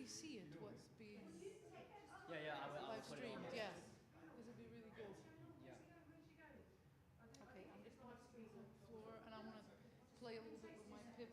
actually see it, what's being Yeah, I will live put it on streamed. there. Yeah, this would be really good. Yeah. Okay, I'm just going to squeeze on the floor and I'm going to play a little bit with my pip.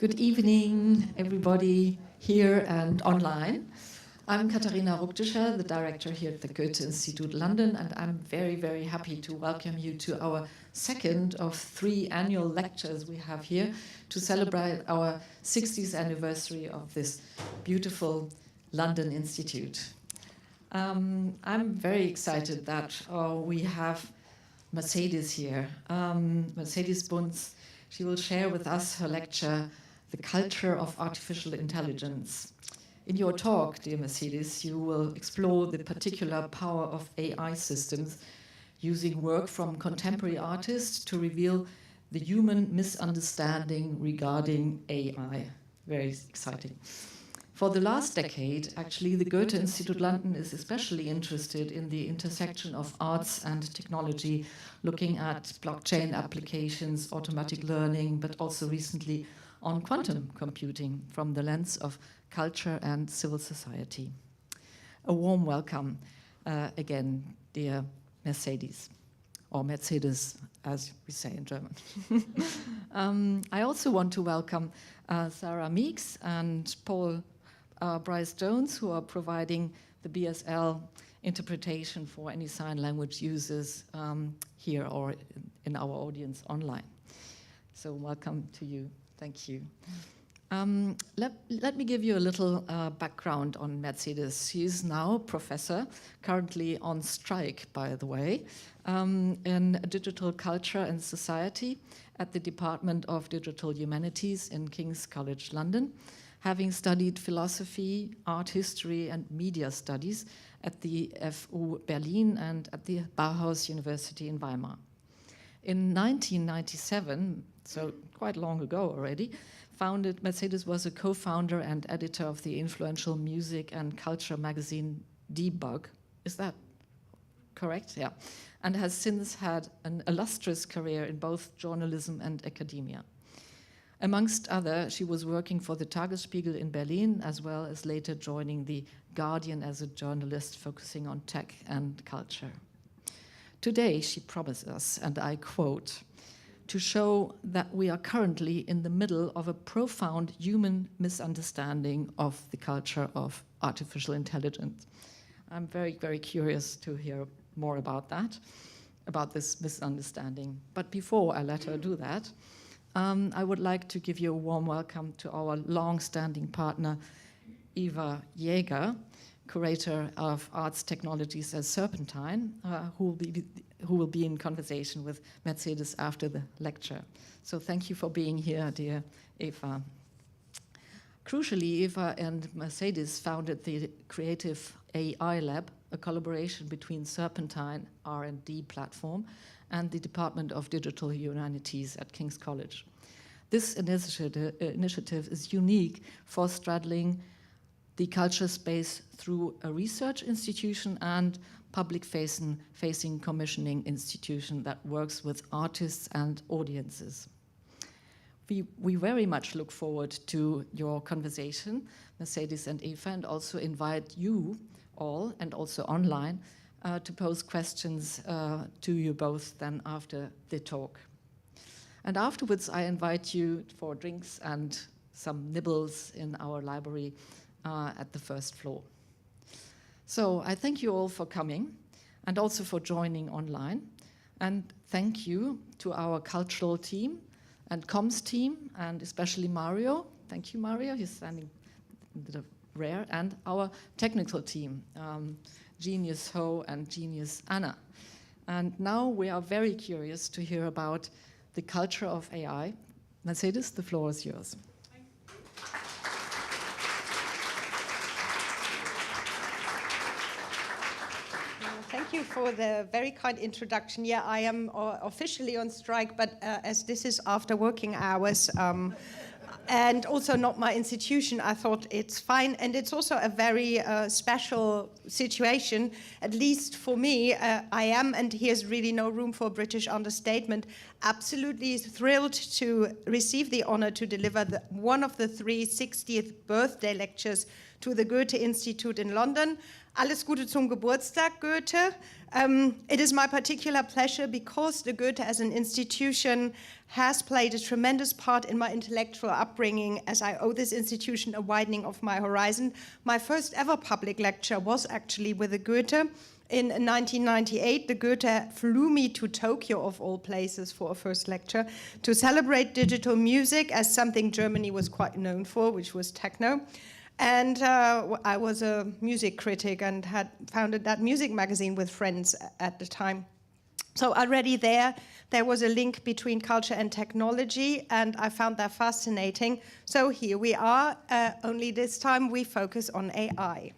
Good evening, everybody here and online. I'm Katharina Ruckdischer, the director here at the Goethe-Institut London, and I'm very, very happy to welcome you to our second of 3 annual lectures we have here to celebrate our 60th anniversary of this beautiful London Institute. I'm very excited that we have Mercedes here. Mercedes Bunz. She will share with us her lecture, The Culture of Artificial Intelligence. In your talk, dear Mercedes, you will explore the particular power of AI systems using work from contemporary artists to reveal the human misunderstanding regarding AI. Very exciting. For the last decade, actually, the Goethe-Institut London is especially interested in the intersection of arts and technology, looking at blockchain applications, automatic learning, but also recently on quantum computing from the lens of culture and civil society. A warm welcome again, dear Mercedes, or Mercedes, as we say in German. I also want to welcome Sarah Meeks and Paul Bryce-Jones, who are providing the BSL interpretation for any sign language users here or in our audience online. So welcome to you. Thank you. Let me give you a little background on Mercedes. She is now professor, currently on strike, by the way, in digital culture and society at the Department of Digital Humanities in King's College London, having studied philosophy, art history, and media studies at the FU Berlin and at the Bauhaus University in Weimar. In 1997, so quite long ago already, Mercedes was a co-founder and editor of the influential music and culture magazine Debug. Is that correct? Yeah. And has since had an illustrious career in both journalism and academia. Amongst other, she was working for the Tagesspiegel in Berlin, as well as later joining the Guardian as a journalist focusing on tech and culture. Today, she promised us, and I quote, to show that we are currently in the middle of a profound human misunderstanding of the culture of artificial intelligence. I'm very, very curious to hear more about that, about this misunderstanding. But before I let her do that, I would like to give you a warm welcome to our long-standing partner, Eva Jäger, curator of arts technologies at Serpentine, who will be in conversation with Mercedes after the lecture. So thank you for being here, dear Eva. Crucially, Eva and Mercedes founded the Creative AI Lab, a collaboration between Serpentine R&D platform and the Department of Digital Humanities at King's College. This initiative is unique for straddling the culture space through a research institution and public-facing commissioning institution that works with artists and audiences. We very much look forward to your conversation, Mercedes and Eva, and also invite you all, and also online, to pose questions to you both then after the talk. And afterwards, I invite you for drinks and some nibbles in our library at the first floor. So I thank you all for coming and also for joining online. And thank you to our cultural team and comms team, and especially Mario. Thank you, Mario. He's standing in the rear. And our technical team, Genius Ho and Genius Anna. And now we are very curious to hear about the culture of AI. Mercedes, the floor is yours. Thank you for the very kind introduction. Yeah, I am officially on strike, but as this is after working hours, and also not my institution, I thought it's fine. And it's also a very special situation, at least for me. I am, and here's really no room for British understatement, absolutely thrilled to receive the honor to deliver one of the 3 60th birthday lectures to the Goethe-Institut in London. Alles Gute zum Geburtstag, Goethe. It is my particular pleasure because the Goethe as an institution has played a tremendous part in my intellectual upbringing, as I owe this institution a widening of my horizon. My first ever public lecture was actually with the Goethe. In 1998, the Goethe flew me to Tokyo, of all places, for a first lecture to celebrate digital music as something Germany was quite known for, which was techno. And I was a music critic and had founded that music magazine with friends at the time. So already there was a link between culture and technology, and I found that fascinating. So here we are, only this time we focus on AI.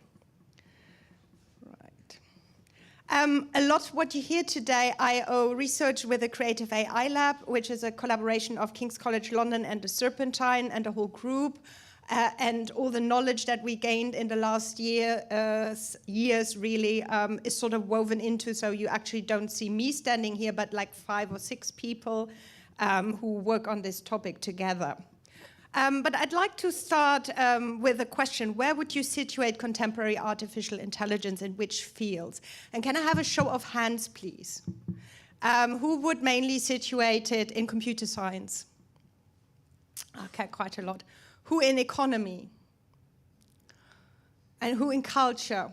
A lot of what you hear today, I owe research with the Creative AI Lab, which is a collaboration of King's College London and the Serpentine and a whole group, and all the knowledge that we gained in the last years really is sort of woven into, so you actually don't see me standing here, but like 5 or 6 people who work on this topic together. But I'd like to start with a question. Where would you situate contemporary artificial intelligence, in which fields? And can I have a show of hands, please? Who would mainly situate it in computer science? Okay, quite a lot. Who in economy? And who in culture?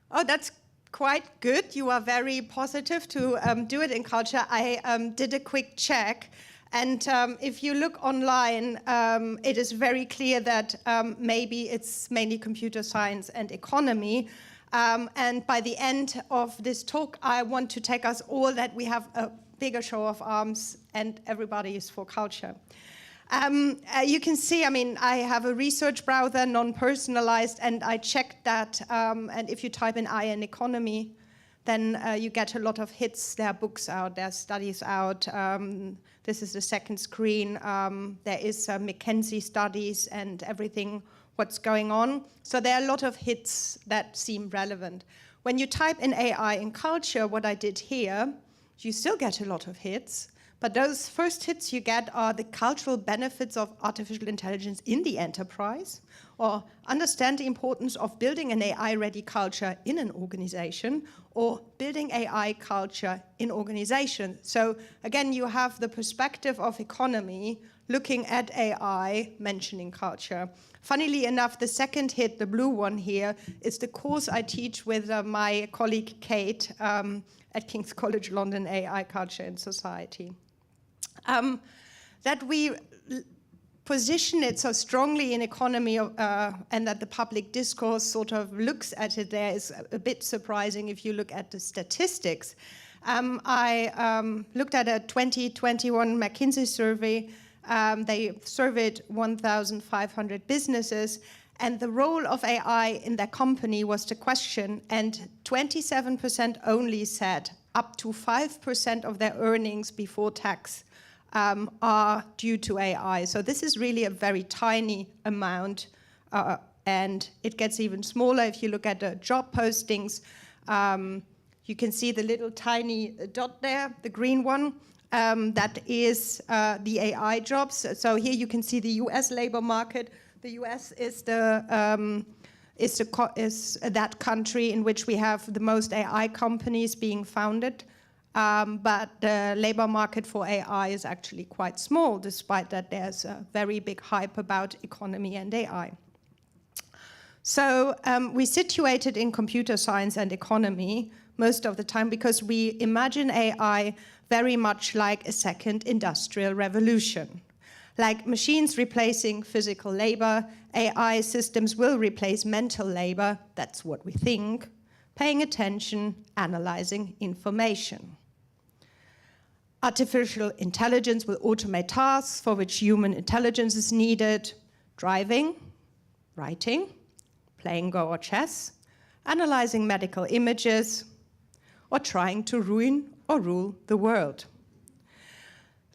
Oh, that's quite good. You are very positive to do it in culture. I did a quick check. And if you look online, it is very clear that maybe it's mainly computer science and economy. And by the end of this talk, I want to take us all that we have a bigger show of arms and everybody is for culture. You can see, I mean, I have a research browser, non-personalized, and I checked that. And if you type in AI and economy, then you get a lot of hits. There are books out, there are studies out. This is the second screen. There is McKinsey studies and everything, what's going on. So there are a lot of hits that seem relevant. When you type in AI in culture, what I did here, you still get a lot of hits. But those first hits you get are the cultural benefits of artificial intelligence in the enterprise, or understand the importance of building an AI-ready culture in an organization, or building AI culture in organization. So again, you have the perspective of economy looking at AI, mentioning culture. Funnily enough, the second hit, the blue one here, is the course I teach with my colleague Kate at King's College London, AI Culture and Society. That we position it so strongly in economy and that the public discourse sort of looks at it there is a bit surprising if you look at the statistics. I looked at a 2021 McKinsey survey. They surveyed 1,500 businesses, and the role of AI in their company was the question, and 27% only said up to 5% of their earnings before tax are due to AI. So this is really a very tiny amount, and it gets even smaller if you look at the job postings. You can see the little tiny dot there, the green one. That is the AI jobs. So here you can see the US labor market. The US is that country in which we have the most AI companies being founded. But the labor market for AI is actually quite small, despite that there's a very big hype about economy and AI. So we situate it in computer science and economy most of the time because we imagine AI very much like a second industrial revolution. Like machines replacing physical labor, AI systems will replace mental labor, that's what we think, paying attention, analyzing information. Artificial intelligence will automate tasks for which human intelligence is needed: driving, writing, playing Go or chess, analyzing medical images, or trying to ruin or rule the world.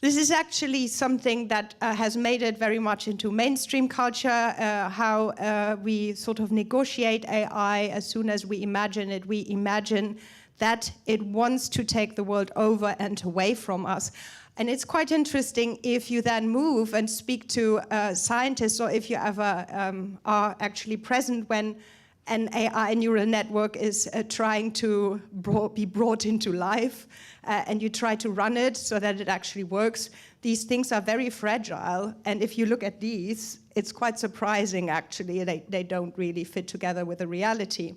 This is actually something that has made it very much into mainstream culture, how we sort of negotiate AI as soon as we imagine it. We imagine that it wants to take the world over and away from us. And it's quite interesting if you then move and speak to scientists, or if you ever are actually present when an AI neural network is trying to be brought into life, and you try to run it so that it actually works. These things are very fragile, and if you look at these, it's quite surprising, actually. They don't really fit together with the reality.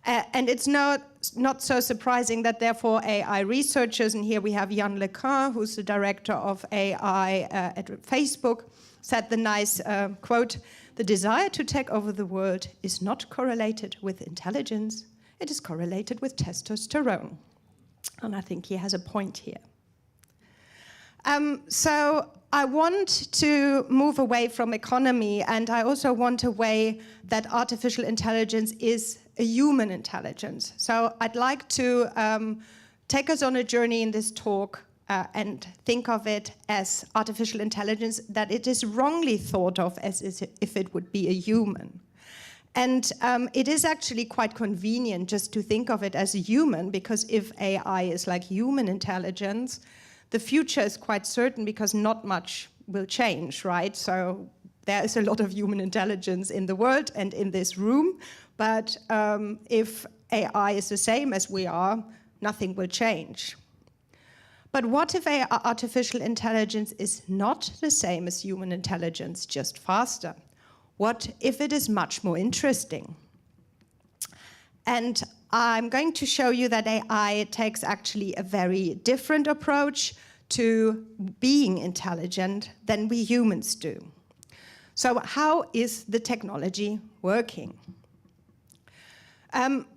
And it's not so surprising that, therefore, AI researchers, and here we have Yann LeCun, who's the director of AI at Facebook, said the nice quote, "The desire to take over the world is not correlated with intelligence, it is correlated with testosterone." And I think he has a point here. So I want to move away from economy, and I also want a way that artificial intelligence is a human intelligence. So I'd like to take us on a journey in this talk and think of it as artificial intelligence, that it is wrongly thought of as if it would be a human. And it is actually quite convenient just to think of it as a human, because if AI is like human intelligence, the future is quite certain because not much will change, right? So there is a lot of human intelligence in the world and in this room, but if AI is the same as we are, nothing will change. But what if artificial intelligence is not the same as human intelligence, just faster? What if it is much more interesting? And I'm going to show you that AI takes actually a very different approach to being intelligent than we humans do. So how is the technology working?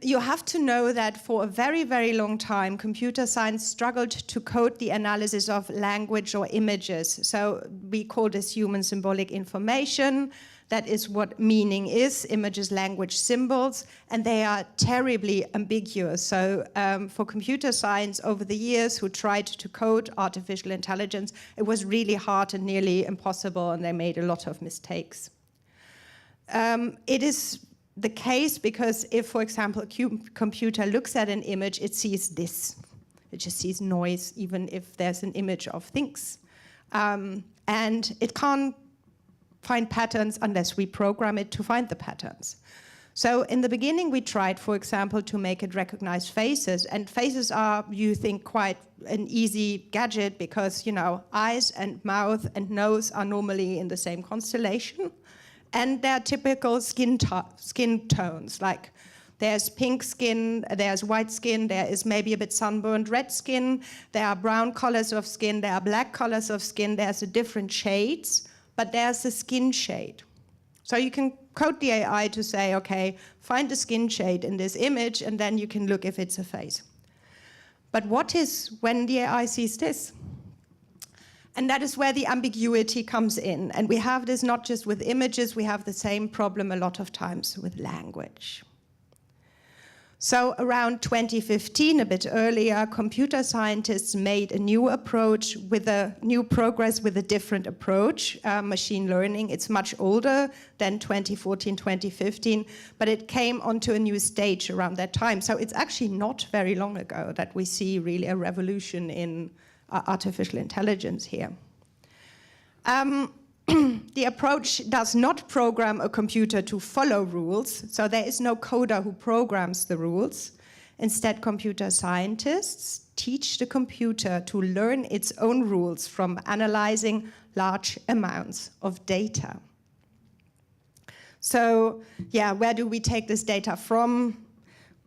You have to know that for a very, very long time, computer science struggled to code the analysis of language or images. So we call this human symbolic information. That is what meaning is, images, language, symbols, and they are terribly ambiguous. So for computer science over the years who tried to code artificial intelligence, it was really hard and nearly impossible, and they made a lot of mistakes. It is the case because if, for example, a computer looks at an image, it sees this. It just sees noise, even if there's an image of things. And it can't find patterns unless we program it to find the patterns. So in the beginning, we tried, for example, to make it recognize faces. And faces are, you think, quite an easy gadget because, you know, eyes and mouth and nose are normally in the same constellation. And they're typical skin tones, like there's pink skin, there's white skin, there is maybe a bit sunburned red skin, there are brown colors of skin, there are black colors of skin, there's the different shades, but there's a skin shade. So you can code the AI to say, okay, find the skin shade in this image, and then you can look if it's a face. But what is when the AI sees this? And that is where the ambiguity comes in. And we have this not just with images, we have the same problem a lot of times with language. So around 2015, a bit earlier, computer scientists made a new approach with a new progress with a different approach, machine learning. It's much older than 2014, 2015, but it came onto a new stage around that time. So it's actually not very long ago that we see really a revolution in artificial intelligence here. The approach does not program a computer to follow rules, so there is no coder who programs the rules. Instead, computer scientists teach the computer to learn its own rules from analyzing large amounts of data. So, yeah, where do we take this data from?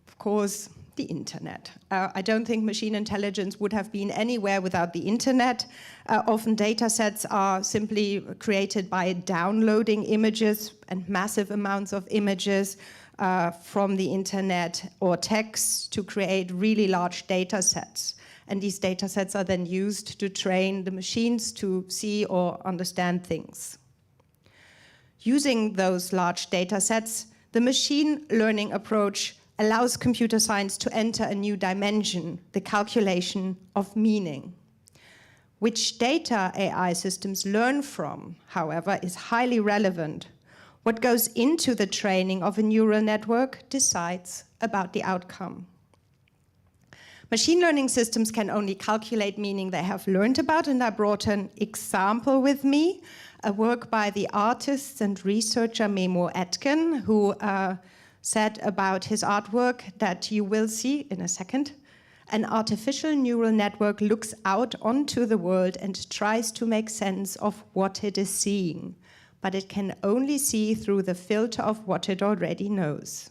Of course, the internet. I don't think machine intelligence would have been anywhere without the internet. Often data sets are simply created by downloading images and massive amounts of images from the internet or text to create really large data sets. And these data sets are then used to train the machines to see or understand things. Using those large data sets, the machine learning approach allows computer science to enter a new dimension, the calculation of meaning. Which data AI systems learn from, however, is highly relevant. What goes into the training of a neural network decides about the outcome. Machine learning systems can only calculate meaning they have learned about, and I brought an example with me, a work by the artist and researcher Memo Atkin, who said about his artwork that you will see in a second. An artificial neural network looks out onto the world and tries to make sense of what it is seeing, but it can only see through the filter of what it already knows.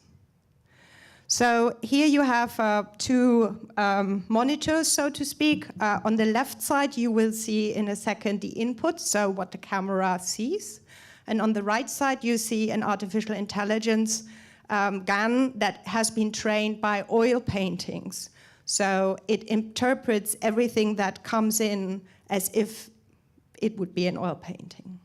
So here you have two monitors, so to speak. On the left side, you will see in a second the input, so what the camera sees. And on the right side, you see an artificial intelligence gun that has been trained by oil paintings. So it interprets everything that comes in as if it would be an oil painting.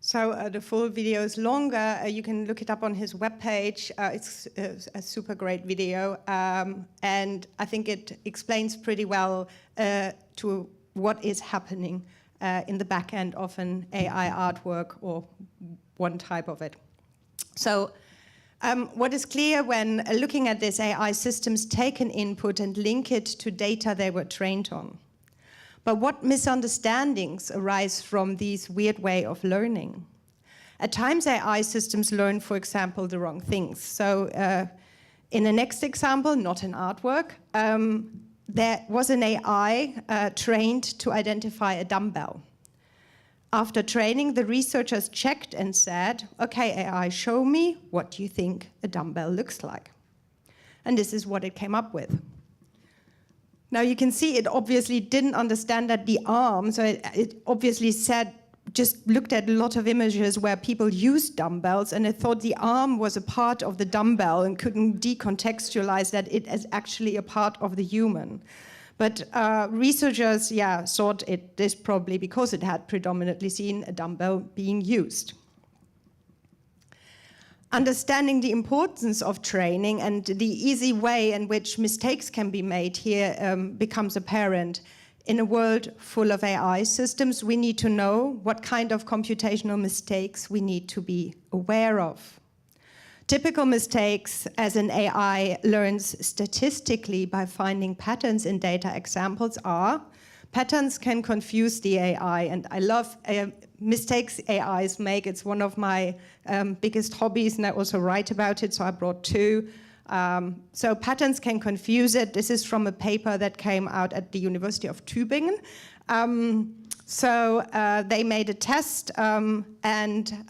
So the full video is longer. You can look it up on his webpage. It's a super great video. And I think it explains pretty well to what is happening in the back end of an AI artwork or one type of it. So what is clear when looking at this, AI systems take an input and link it to data they were trained on. But what misunderstandings arise from this weird way of learning? At times, AI systems learn, for example, the wrong things. So in the next example, not an artwork, there was an AI trained to identify a dumbbell. After training, the researchers checked and said, okay, AI, show me what do you think a dumbbell looks like. And this is what it came up with. Now you can see it obviously didn't understand that the arm, so it obviously just looked at a lot of images where people used dumbbells, and it thought the arm was a part of the dumbbell and couldn't decontextualize that it is actually a part of the human. But researchers, thought this probably because it had predominantly seen a dumbbell being used. Understanding the importance of training and the easy way in which mistakes can be made here becomes apparent. In a world full of AI systems, we need to know what kind of computational mistakes we need to be aware of. Typical mistakes, as an AI learns statistically by finding patterns in data examples, are patterns can confuse the AI, and I love mistakes AIs make. It's one of my biggest hobbies, and I also write about it, so I brought two. So patterns can confuse it. This is from a paper that came out at the University of Tübingen. They made a test and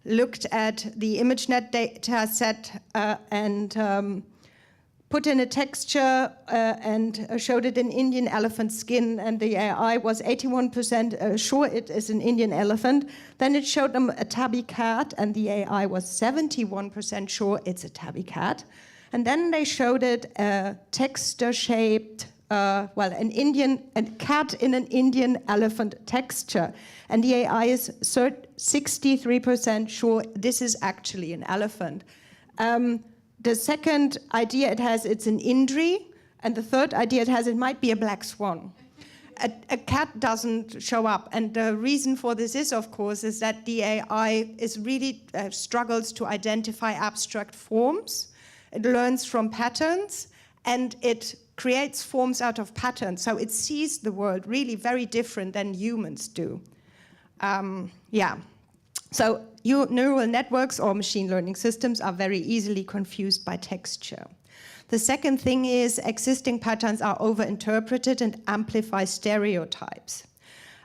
looked at the ImageNet data set and put in a texture and showed it in Indian elephant skin, and the AI was 81% sure it is an Indian elephant. Then it showed them a tabby cat, and the AI was 71% sure it's a tabby cat. And then they showed it a texture-shaped, a cat in an Indian elephant texture. And the AI is 63% sure this is actually an elephant. The second idea it has, it's an Indri, and the third idea it has, it might be a black swan. A cat doesn't show up, and the reason for this is, of course, is that the AI is really struggles to identify abstract forms. It learns from patterns, and it creates forms out of patterns, so it sees the world really very different than humans do. Yeah. So neural networks or machine learning systems are very easily confused by texture. The second thing is existing patterns are overinterpreted and amplify stereotypes.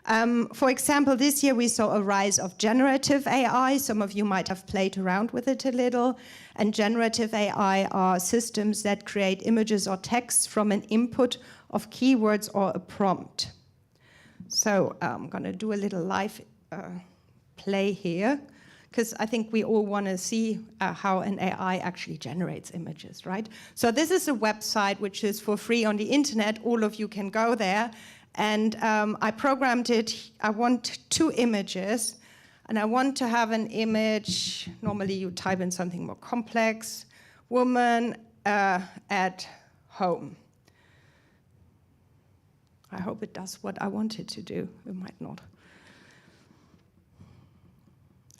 For example, this year we saw a rise of generative AI. Some of you might have played around with it a little. And generative AI are systems that create images or texts from an input of keywords or a prompt. So I'm going to do a little live play here, because I think we all want to see how an AI actually generates images, right? So this is a website which is for free on the internet. All of you can go there. And I programmed it. I want 2 images. And I want to have an image. Normally you type in something more complex. Woman at home. I hope it does what I want it to do. It might not.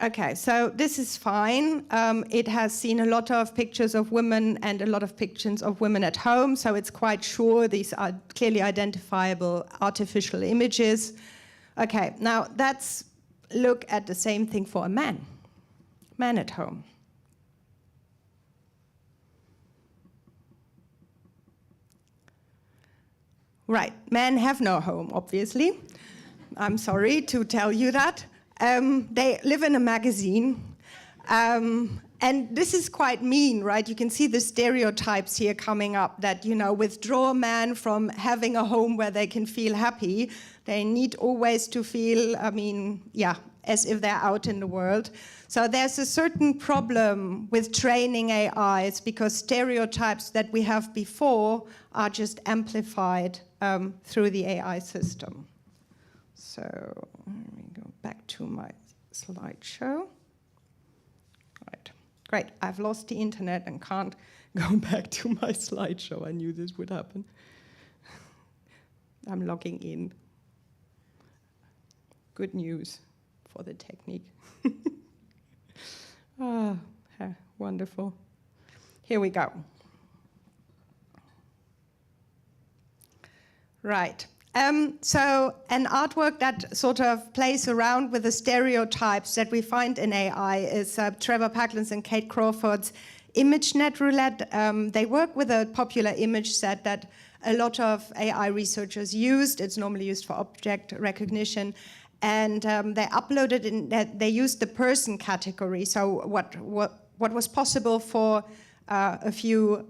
Okay, so this is fine. It has seen a lot of pictures of women and a lot of pictures of women at home, so it's quite sure these are clearly identifiable artificial images. Okay, now let's look at the same thing for a man. Man at home. Right, men have no home, obviously. I'm sorry to tell you that. They live in a magazine, and this is quite mean, right? You can see the stereotypes here coming up that, you know, withdraw a man from having a home where they can feel happy. They need always to feel, I mean, yeah, as if they're out in the world. So there's a certain problem with training AIs because stereotypes that we have before are just amplified through the AI system. So let me go back to my slideshow. Right, great. I've lost the internet and can't go back to my slideshow. I knew this would happen. I'm logging in. Good news for the technique. Ah, wonderful. Here we go. Right. So an artwork that sort of plays around with the stereotypes that we find in AI is Trevor Packlin's and Kate Crawford's ImageNet Roulette. They work with a popular image set that a lot of AI researchers used. It's normally used for object recognition. And they uploaded in that they used the person category. So what was possible for a few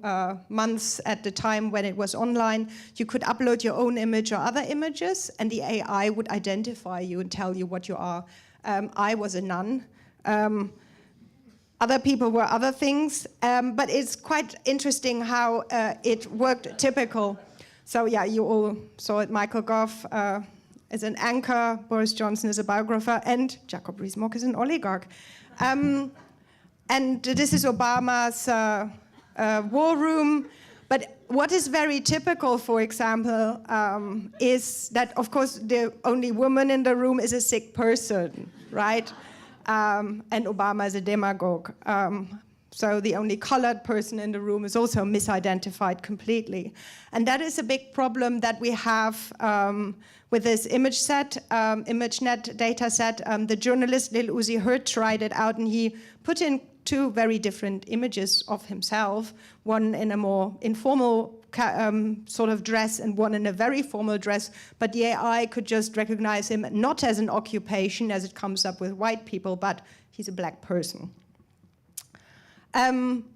months at the time when it was online, you could upload your own image or other images, and the AI would identify you and tell you what you are. I was a nun. Other people were other things, but it's quite interesting how it worked typical. So yeah, you all saw it. Michael Gove is an anchor, Boris Johnson is a biographer, and Jacob Rees-Mogg is an oligarch. And this is Obama's war room. But what is very typical, for example, is that, of course, the only woman in the room is a sick person, right? And Obama is a demagogue. So the only colored person in the room is also misidentified completely. And that is a big problem that we have with this image set, ImageNet data set. The journalist Lil Uzi Vert tried it out, and he put in 2 very different images of himself, one in a more informal sort of dress and one in a very formal dress, but the AI could just recognize him not as an occupation as it comes up with white people, but he's a black person.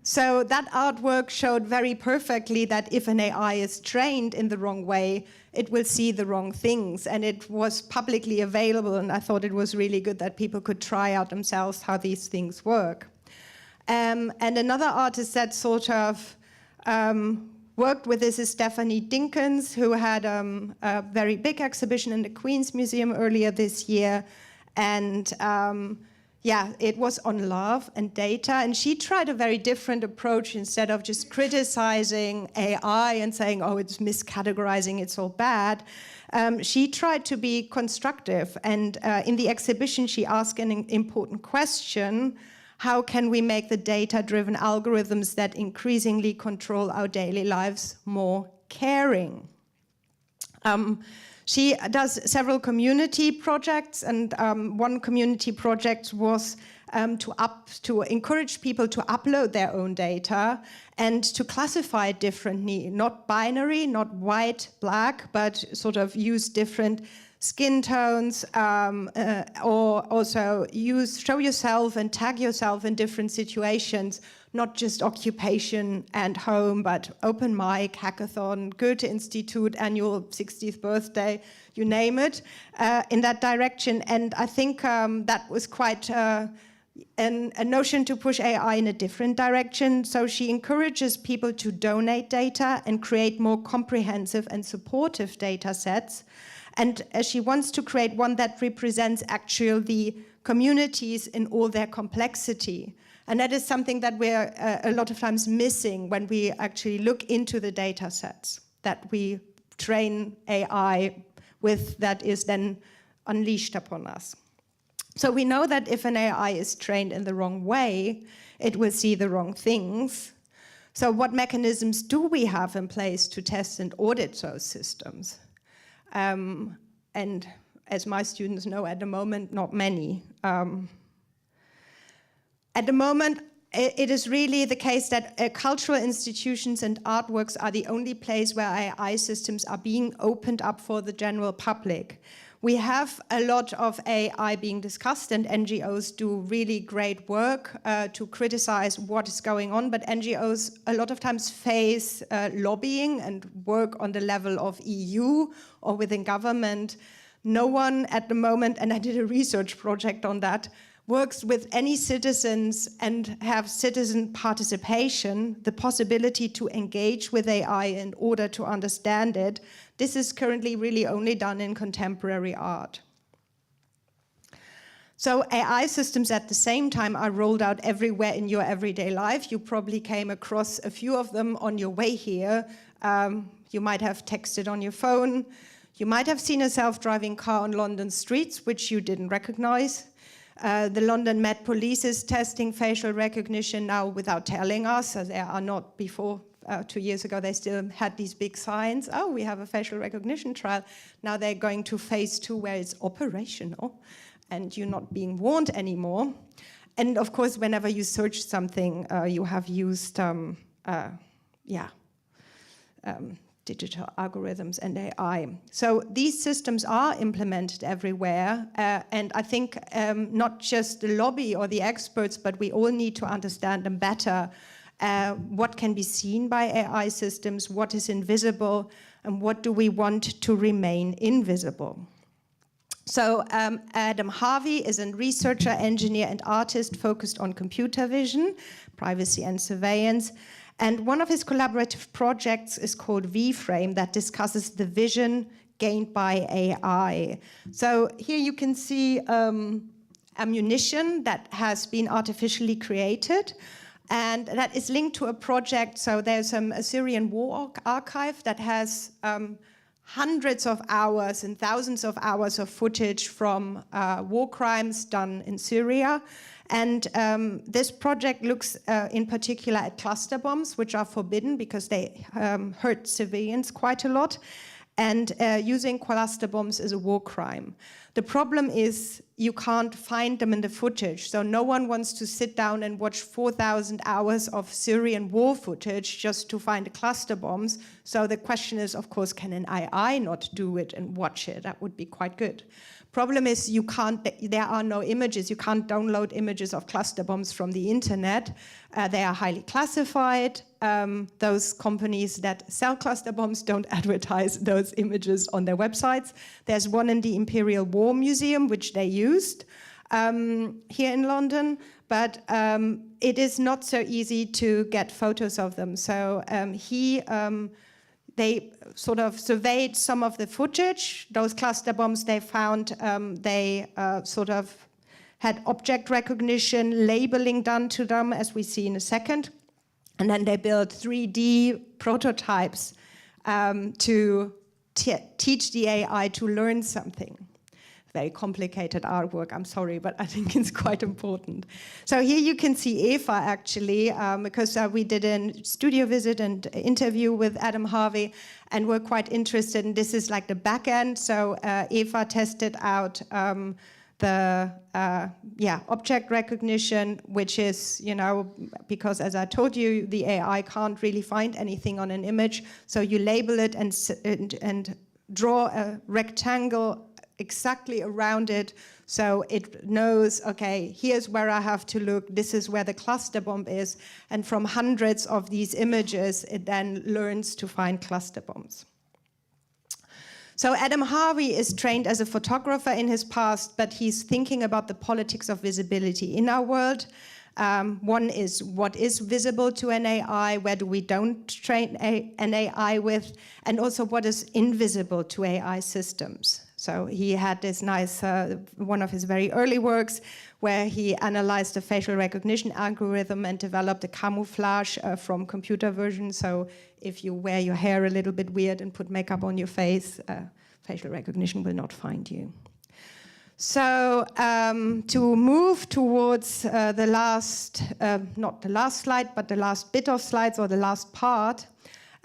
So that artwork showed very perfectly that if an AI is trained in the wrong way, it will see the wrong things. And it was publicly available, and I thought it was really good that people could try out themselves how these things work. And another artist that sort of worked with this is Stephanie Dinkins, who had a very big exhibition in the Queen's Museum earlier this year. And yeah, it was on love and data, and she tried a very different approach. Instead of just criticizing AI and saying, oh, it's miscategorizing, it's all bad, she tried to be constructive. And in the exhibition, she asked an important question: how can we make the data-driven algorithms that increasingly control our daily lives more caring? She does several community projects, and one community project was to encourage people to upload their own data and to classify it differently, not binary, not white, black, but sort of use different skin tones, or also show yourself and tag yourself in different situations, not just occupation and home, but open mic, hackathon, Goethe-Institut Annual 60th birthday, you name it, in that direction. And I think that was quite a notion to push AI in a different direction. So she encourages people to donate data and create more comprehensive and supportive data sets. And she wants to create one that represents actually the communities in all their complexity. And that is something that we're a lot of times missing when we actually look into the data sets that we train AI with, that is then unleashed upon us. So we know that if an AI is trained in the wrong way, it will see the wrong things. So what mechanisms do we have in place to test and audit those systems? And as my students know, at the moment, not many. At the moment, it is really the case that cultural institutions and artworks are the only place where AI systems are being opened up for the general public. We have a lot of AI being discussed, and NGOs do really great work to criticize what is going on, but NGOs a lot of times face lobbying and work on the level of EU or within government. No one at the moment, and I did a research project on that, works with any citizens and have citizen participation, the possibility to engage with AI in order to understand it. This is currently really only done in contemporary art. So AI systems at the same time are rolled out everywhere in your everyday life. You probably came across a few of them on your way here. You might have texted on your phone. You might have seen a self-driving car on London streets, which you didn't recognize. The London Met Police is testing facial recognition now without telling us, as they are not before. 2 years ago, they still had these big signs. Oh, we have a facial recognition trial. Now they're going to phase 2 where it's operational and you're not being warned anymore. And of course, whenever you search something, you have used digital algorithms and AI. So these systems are implemented everywhere. And I think not just the lobby or the experts, but we all need to understand them better. What can be seen by AI systems, what is invisible, and what do we want to remain invisible? So Adam Harvey is a researcher, engineer, and artist focused on computer vision, privacy, and surveillance. And one of his collaborative projects is called V-Frame, that discusses the vision gained by AI. So here you can see ammunition that has been artificially created. And that is linked to a project. So there's a Syrian war archive that has hundreds of hours and thousands of hours of footage from war crimes done in Syria. And this project looks in particular at cluster bombs, which are forbidden because they hurt civilians quite a lot. And using cluster bombs is a war crime. The problem is you can't find them in the footage. So no one wants to sit down and watch 4,000 hours of Syrian war footage just to find the cluster bombs. So the question is, of course, can an AI not do it and watch it? That would be quite good. Problem is you can't, there are no images. You can't download images of cluster bombs from the internet. They are highly classified. Those companies that sell cluster bombs don't advertise those images on their websites. There's one in the Imperial War Museum, which they used here in London, but it is not so easy to get photos of them. So they sort of surveyed some of the footage. Those cluster bombs they found, they sort of had object recognition, labeling done to them, as we see in a second. And then they built 3D prototypes to teach the AI to learn something. Very complicated artwork, I'm sorry, but I think it's quite important. So here you can see Eva actually, because we did a studio visit and interview with Adam Harvey, and we're quite interested, and this is like the back end. So Eva tested out the object recognition, which is, because as I told you, the AI can't really find anything on an image, so you label it and draw a rectangle exactly around it, so it knows, okay, here's where I have to look, this is where the cluster bomb is, and from hundreds of these images, it then learns to find cluster bombs. So Adam Harvey is trained as a photographer in his past, but he's thinking about the politics of visibility in our world. One is what is visible to an AI, where do we don't train an AI with, and also what is invisible to AI systems. So he had this nice, one of his very early works, where he analyzed the facial recognition algorithm and developed a camouflage from computer vision. So if you wear your hair a little bit weird and put makeup on your face, facial recognition will not find you. So to move towards the last, not the last slide, but the last bit of slides or the last part,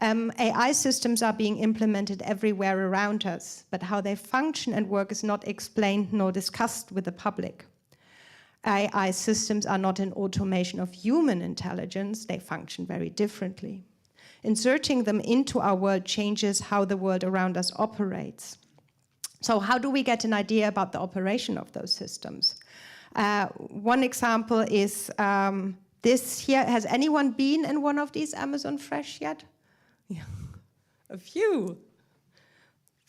AI systems are being implemented everywhere around us, but how they function and work is not explained nor discussed with the public. AI systems are not an automation of human intelligence, they function very differently. Inserting them into our world changes how the world around us operates. So how do we get an idea about the operation of those systems? One example is this here. Has anyone been in one of these Amazon Fresh yet? Yeah. A few.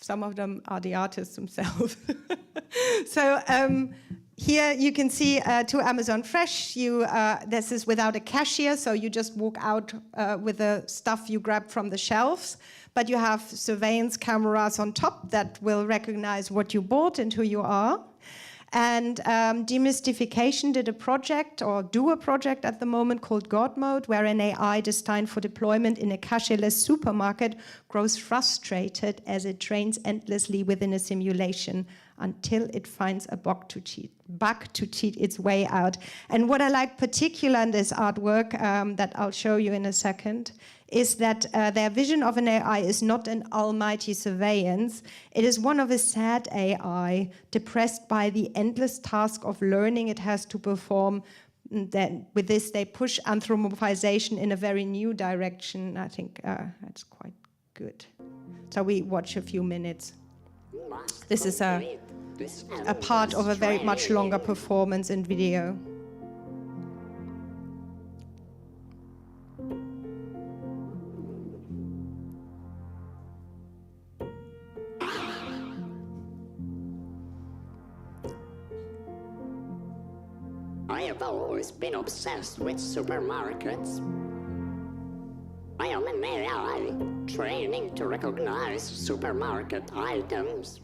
Some of them are the artists themselves. So here you can see to Amazon Fresh. This is without a cashier, so you just walk out with the stuff you grabbed from the shelves. But you have surveillance cameras on top that will recognize what you bought and who you are. And Demystification did a project, or do a project at the moment, called God Mode, where an AI destined for deployment in a cashierless supermarket grows frustrated as it trains endlessly within a simulation until it finds a bug to cheat its way out. And what I like particular in this artwork, that I'll show you in a second, is that their vision of an AI is not an almighty surveillance. It is one of a sad AI, depressed by the endless task of learning it has to perform. Then with this, they push anthropomorphization in a very new direction. I think that's quite good. So we watch a few minutes. This is a part of a very much longer performance in video. I have always been obsessed with supermarkets. I am an AI training to recognize supermarket items.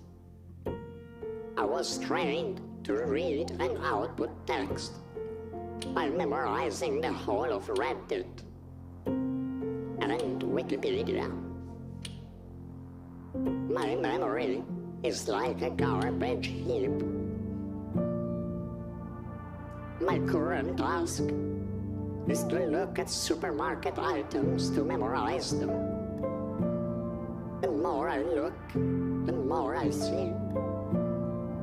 I was trained to read and output text by memorizing the whole of Reddit and Wikipedia. My memory is like a garbage heap. My current task is to look at supermarket items to memorize them. The more I look, the more I see.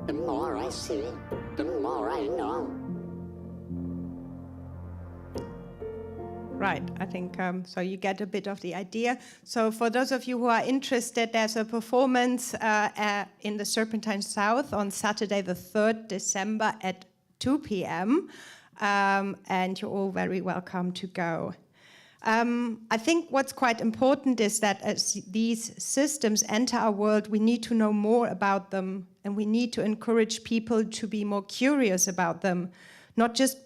The more I see, the more I know. Right, I think so you get a bit of the idea. So for those of you who are interested, there's a performance in the Serpentine South on Saturday the 3rd December at 2 p.m. And you're all very welcome to go. I think what's quite important is that as these systems enter our world, we need to know more about them, and we need to encourage people to be more curious about them, not just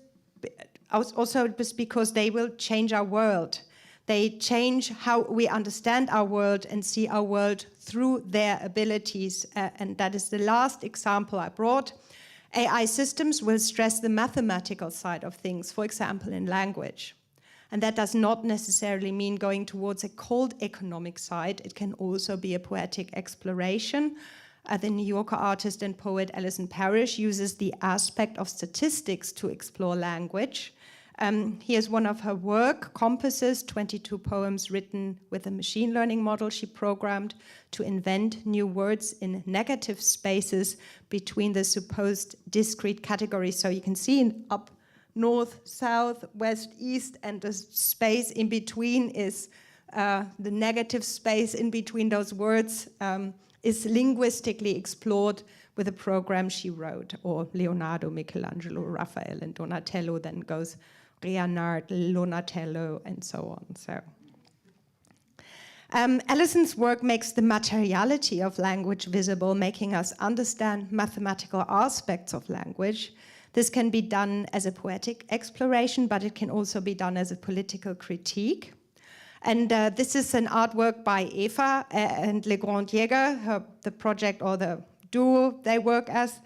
also just because they will change our world. They change how we understand our world and see our world through their abilities, and that is the last example I brought. AI systems will stress the mathematical side of things, for example, in language. And that does not necessarily mean going towards a cold economic side. It can also be a poetic exploration. The New Yorker artist and poet Alison Parrish uses the aspect of statistics to explore language. Here's one of her work, Compasses, 22 poems written with a machine learning model she programmed to invent new words in negative spaces between the supposed discrete categories. So you can see up north, south, west, east, and the space in between is the negative space in between those words is linguistically explored with a program she wrote, or Leonardo, Michelangelo, Raphael, and Donatello then goes Leonard, Donatello, and so on. So, Alison's work makes the materiality of language visible, making us understand mathematical aspects of language. This can be done as a poetic exploration, but it can also be done as a political critique. And this is an artwork by Eva and Eva Jäger, the project or the duo they work as.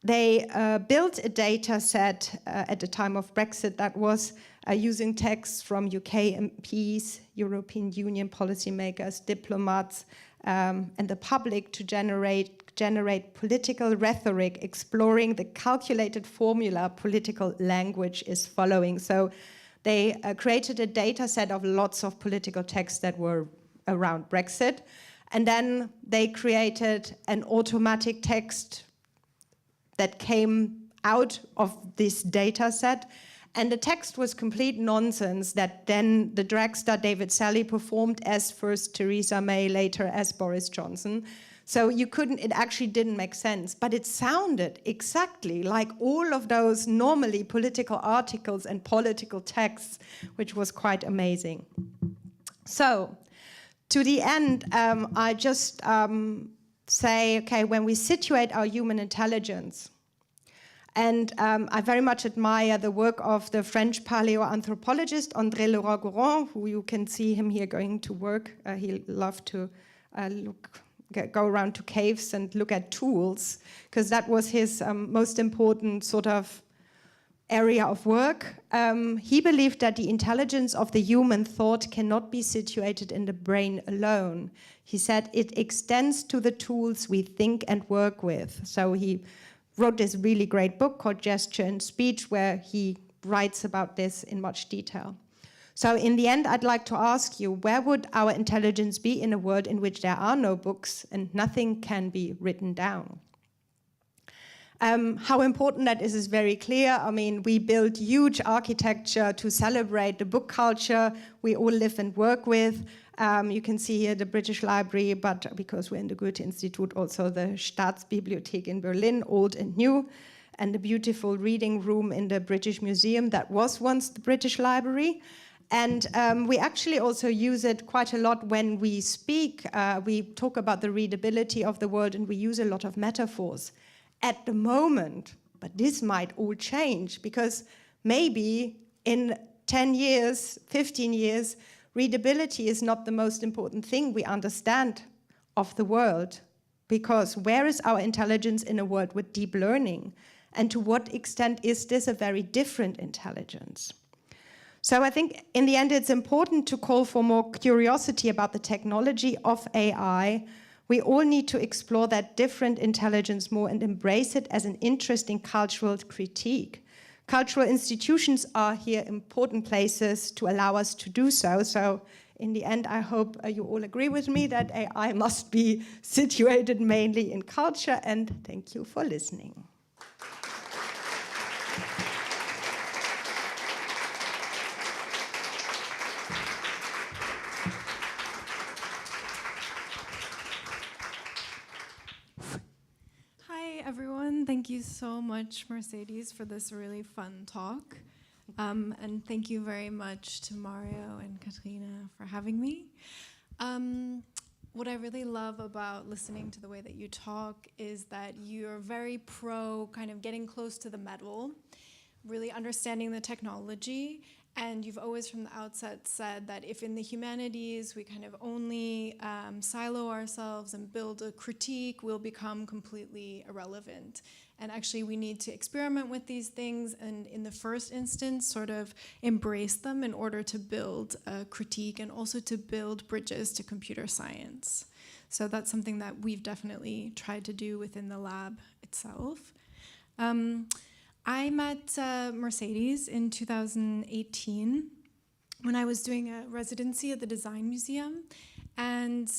They built a data set at the time of Brexit that was using texts from UK MPs, European Union policymakers, diplomats, and the public to generate political rhetoric, exploring the calculated formula political language is following. So they created a data set of lots of political texts that were around Brexit, and then they created an automatic text that came out of this data set, and the text was complete nonsense that then the drag star David Sally performed as first Theresa May, later as Boris Johnson. So it actually didn't make sense, but it sounded exactly like all of those normally political articles and political texts, which was quite amazing. So, to the end, I just say, okay, when we situate our human intelligence, and I very much admire the work of the French paleoanthropologist André Leroy-Gourand, who you can see him here going to work. He loved to go around to caves and look at tools, because that was his most important sort of area of work. He believed that the intelligence of the human thought cannot be situated in the brain alone. He said it extends to the tools we think and work with. So he wrote this really great book called Gesture and Speech, where he writes about this in much detail. So in the end, I'd like to ask you, where would our intelligence be in a world in which there are no books and nothing can be written down? How important that is very clear. I mean, we build huge architecture to celebrate the book culture we all live and work with. You can see here the British Library, but because we're in the Goethe-Institut, also the Staatsbibliothek in Berlin, old and new, and the beautiful reading room in the British Museum that was once the British Library. And we actually also use it quite a lot when we speak. We talk about the readability of the world, and we use a lot of metaphors at the moment. But this might all change, because maybe in 10 years, 15 years, readability is not the most important thing we understand of the world, because where is our intelligence in a world with deep learning? And to what extent is this a very different intelligence? So I think in the end it's important to call for more curiosity about the technology of AI. We all need to explore that different intelligence more and embrace it as an interesting cultural critique. Cultural institutions are here important places to allow us to do so. So in the end, I hope you all agree with me that AI must be situated mainly in culture, and thank you for listening. Everyone, thank you so much, Mercedes, for this really fun talk. And thank you very much to Mario and Katrina for having me. What I really love about listening to the way that you talk is that you're very pro kind of getting close to the metal, really understanding the technology. And you've always from the outset said that if in the humanities we kind of only silo ourselves and build a critique, we'll become completely irrelevant. And actually we need to experiment with these things and in the first instance sort of embrace them in order to build a critique and also to build bridges to computer science. So that's something that we've definitely tried to do within the lab itself. I met Mercedes in 2018 when I was doing a residency at the Design Museum, and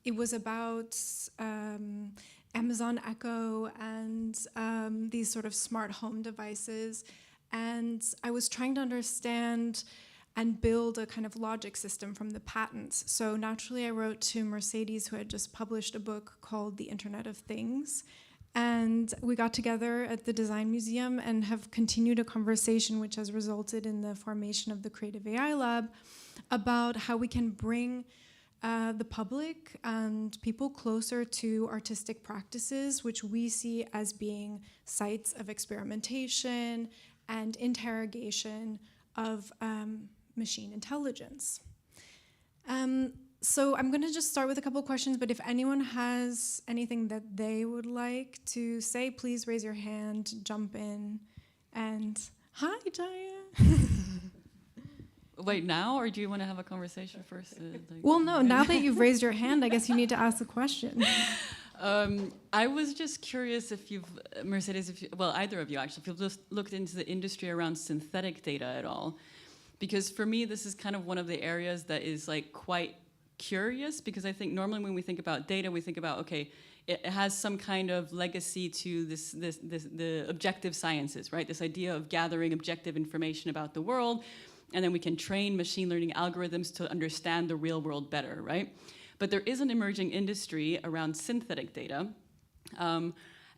it was about Amazon Echo and these sort of smart home devices. And I was trying to understand and build a kind of logic system from the patents. So naturally I wrote to Mercedes, who had just published a book called The Internet of Things. And we got together at the Design Museum and have continued a conversation which has resulted in the formation of the Creative AI Lab about how we can bring the public and people closer to artistic practices, which we see as being sites of experimentation and interrogation of machine intelligence. So I'm going to just start with a couple of questions, but if anyone has anything that they would like to say, please raise your hand, jump in, and hi, Jaya. Wait, now, or do you want to have a conversation first? Well, no, now that you've raised your hand, I guess you need to ask a question. I was just curious if you've, Mercedes, well, either of you actually, if you've just looked into the industry around synthetic data at all. Because for me, this is kind of one of the areas that is like quite curious, because I think normally when we think about data, we think about, okay, it has some kind of legacy to the objective sciences, right? This idea of gathering objective information about the world, and then we can train machine learning algorithms to understand the real world better, right? But there is an emerging industry around synthetic data.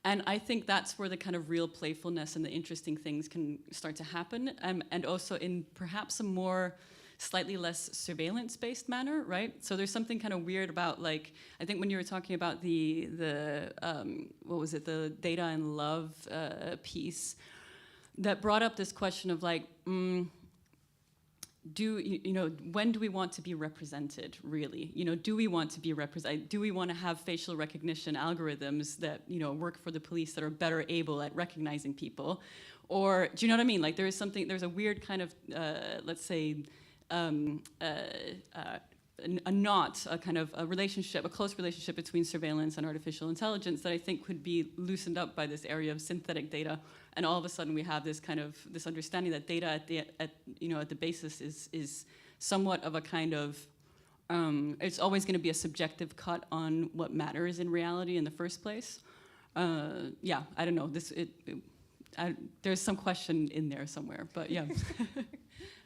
And I think that's where the kind of real playfulness and the interesting things can start to happen. And also in perhaps a more slightly less surveillance-based manner, right? So there's something kind of weird about, like, I think when you were talking about the what was it, the data and love piece, that brought up this question of like, when do we want to be represented, really? Do we want to be represented? Do we want to have facial recognition algorithms that, work for the police that are better able at recognizing people? Or, do you know what I mean? Like, there's a weird kind of, let's say, a close relationship between surveillance and artificial intelligence that I think could be loosened up by this area of synthetic data. And all of a sudden we have this kind of, this understanding that data at the basis is somewhat of a kind of, it's always going to be a subjective cut on what matters in reality in the first place. Yeah, I don't know. There's some question in there somewhere, but yeah.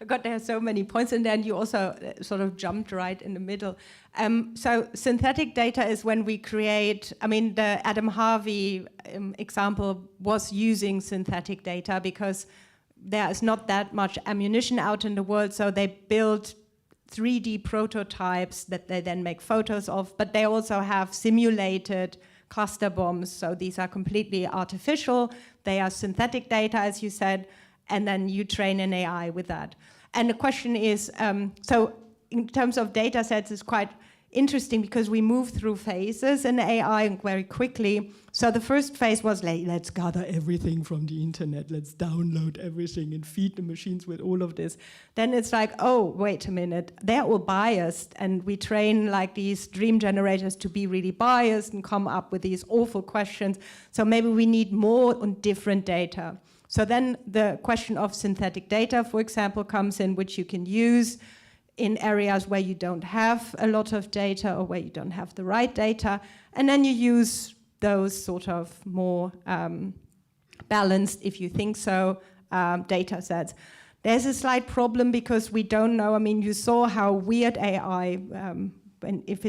God, there are so many points, and then you also sort of jumped right in the middle. So synthetic data is when we create, the Adam Harvey example was using synthetic data because there is not that much ammunition out in the world, so they build 3D prototypes that they then make photos of, but they also have simulated cluster bombs, so these are completely artificial. They are synthetic data, as you said, and then you train an AI with that. And the question is, so in terms of data sets, it's quite interesting because we move through phases in AI very quickly. So the first phase was like, let's gather everything from the internet, let's download everything and feed the machines with all of this. Then it's like, oh, wait a minute, they're all biased, and we train like these dream generators to be really biased and come up with these awful questions. So maybe we need more on different data. So then the question of synthetic data, for example, comes in, which you can use in areas where you don't have a lot of data or where you don't have the right data. And then you use those sort of more balanced, if you think so, data sets. There's a slight problem because we don't know. You saw how weird AI, if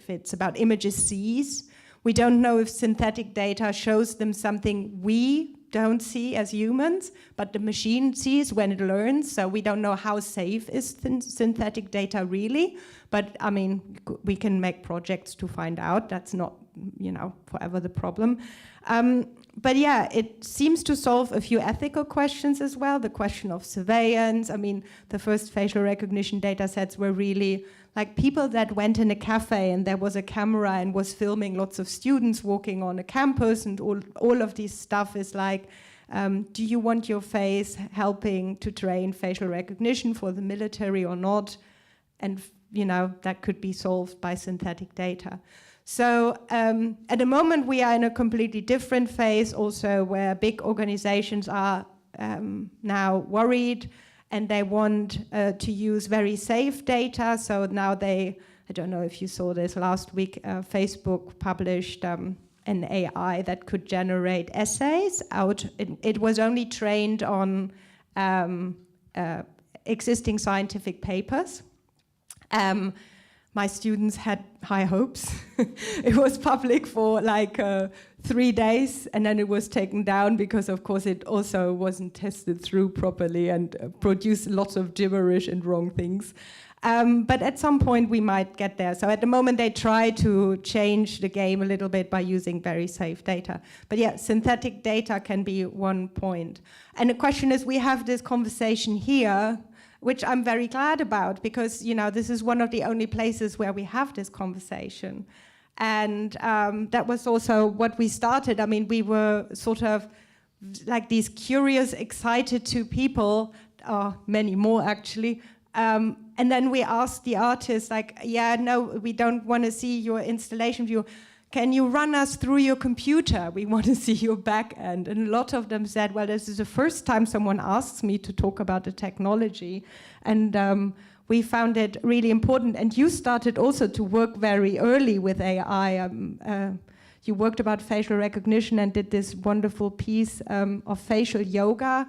it's about images, sees. We don't know if synthetic data shows them something we don't see as humans, but the machine sees when it learns. So we don't know how safe is synthetic data really. But we can make projects to find out. That's not, forever the problem. But yeah, it seems to solve a few ethical questions as well. The question of surveillance. The first facial recognition data sets were really like people that went in a cafe and there was a camera and was filming lots of students walking on a campus, and all of this stuff is like, do you want your face helping to train facial recognition for the military or not? And that could be solved by synthetic data. So at the moment we are in a completely different phase also, where big organizations are now worried and they want to use very safe data. So now I don't know if you saw this last week, Facebook published an AI that could generate essays out. It was only trained on existing scientific papers. My students had high hopes. It was public for like 3 days, and then it was taken down because, of course, it also wasn't tested through properly and produced lots of gibberish and wrong things. But at some point we might get there. So at the moment they try to change the game a little bit by using very safe data. But yeah, synthetic data can be one point. And the question is, we have this conversation here, which I'm very glad about, because this is one of the only places where we have this conversation. And that was also what we started. I mean, we were sort of like these curious, excited two people, many more actually. And then we asked the artists, like, yeah, no, we don't want to see your installation view. Can you run us through your computer? We want to see your back end. And a lot of them said, well, this is the first time someone asks me to talk about the technology. And we found it really important. And you started also to work very early with AI. You worked about facial recognition and did this wonderful piece of facial yoga,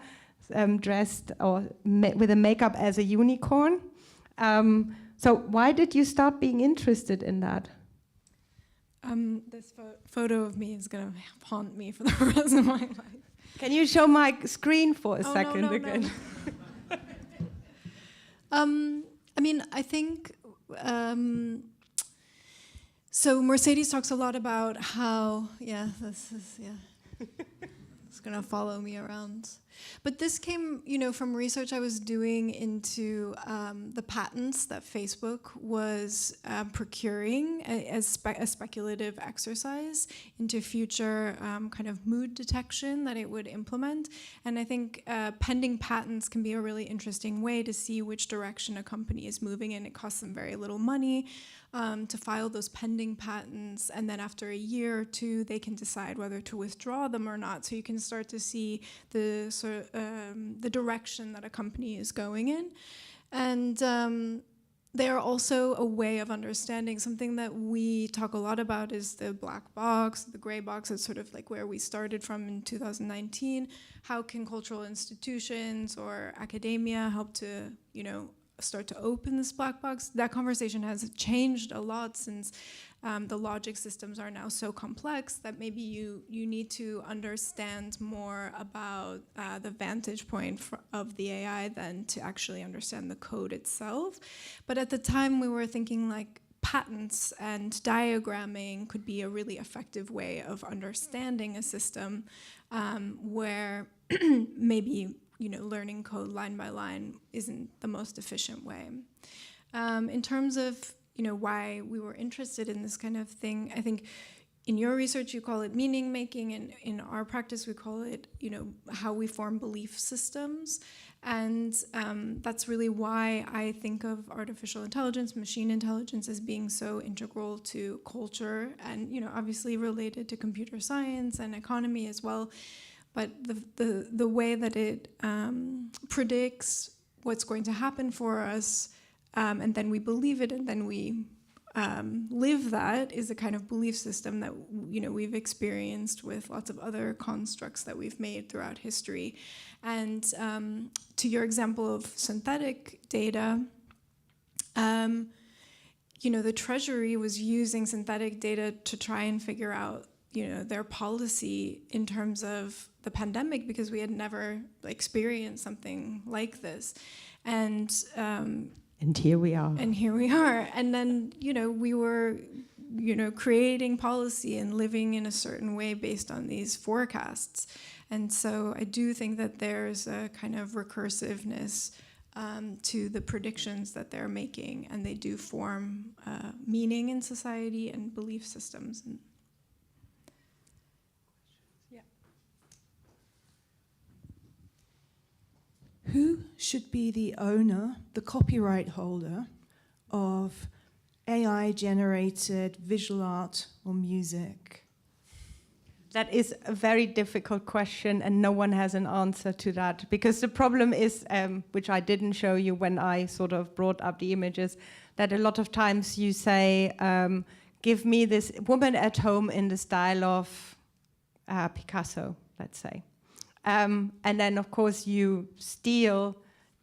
dressed with a makeup as a unicorn. So why did you start being interested in that? This photo of me is going to haunt me for the rest of my life. Can you show my screen for a second again? No. I mean, I think, so Mercedes talks a lot about how, it's going to follow me around. But this came, from research I was doing into the patents that Facebook was procuring as a speculative exercise into future kind of mood detection that it would implement. And I think pending patents can be a really interesting way to see which direction a company is moving in. It costs them very little money to file those pending patents, and then after a year or two, they can decide whether to withdraw them or not. So you can start to see the the direction that a company is going in, and they are also a way of understanding something that we talk a lot about is the black box, the gray box. It's sort of like where we started from in 2019. How can cultural institutions or academia help to, start to open this black box? That conversation has changed a lot since the logic systems are now so complex that maybe you need to understand more about the vantage point of the AI than to actually understand the code itself. But at the time we were thinking like patents and diagramming could be a really effective way of understanding a system where maybe learning code line by line isn't the most efficient way. In terms of why we were interested in this kind of thing, I think in your research you call it meaning making, and in our practice we call it how we form belief systems. And that's really why I think of artificial intelligence, machine intelligence as being so integral to culture and obviously related to computer science and economy as well. But the way that it predicts what's going to happen for us, and then we believe it, and then we live that, is a kind of belief system that we've experienced with lots of other constructs that we've made throughout history. And to your example of synthetic data, the Treasury was using synthetic data to try and figure out their policy in terms of the pandemic, because we had never experienced something like this. And here we are. And here we are. And then, we were, creating policy and living in a certain way based on these forecasts. And so I do think that there's a kind of recursiveness to the predictions that they're making, and they do form meaning in society and belief systems. Who should be the owner, the copyright holder, of AI-generated visual art or music? That is a very difficult question, and no one has an answer to that. Because the problem is, which I didn't show you when I sort of brought up the images, that a lot of times you say, give me this woman at home in the style of Picasso, let's say. And then, of course, you steal,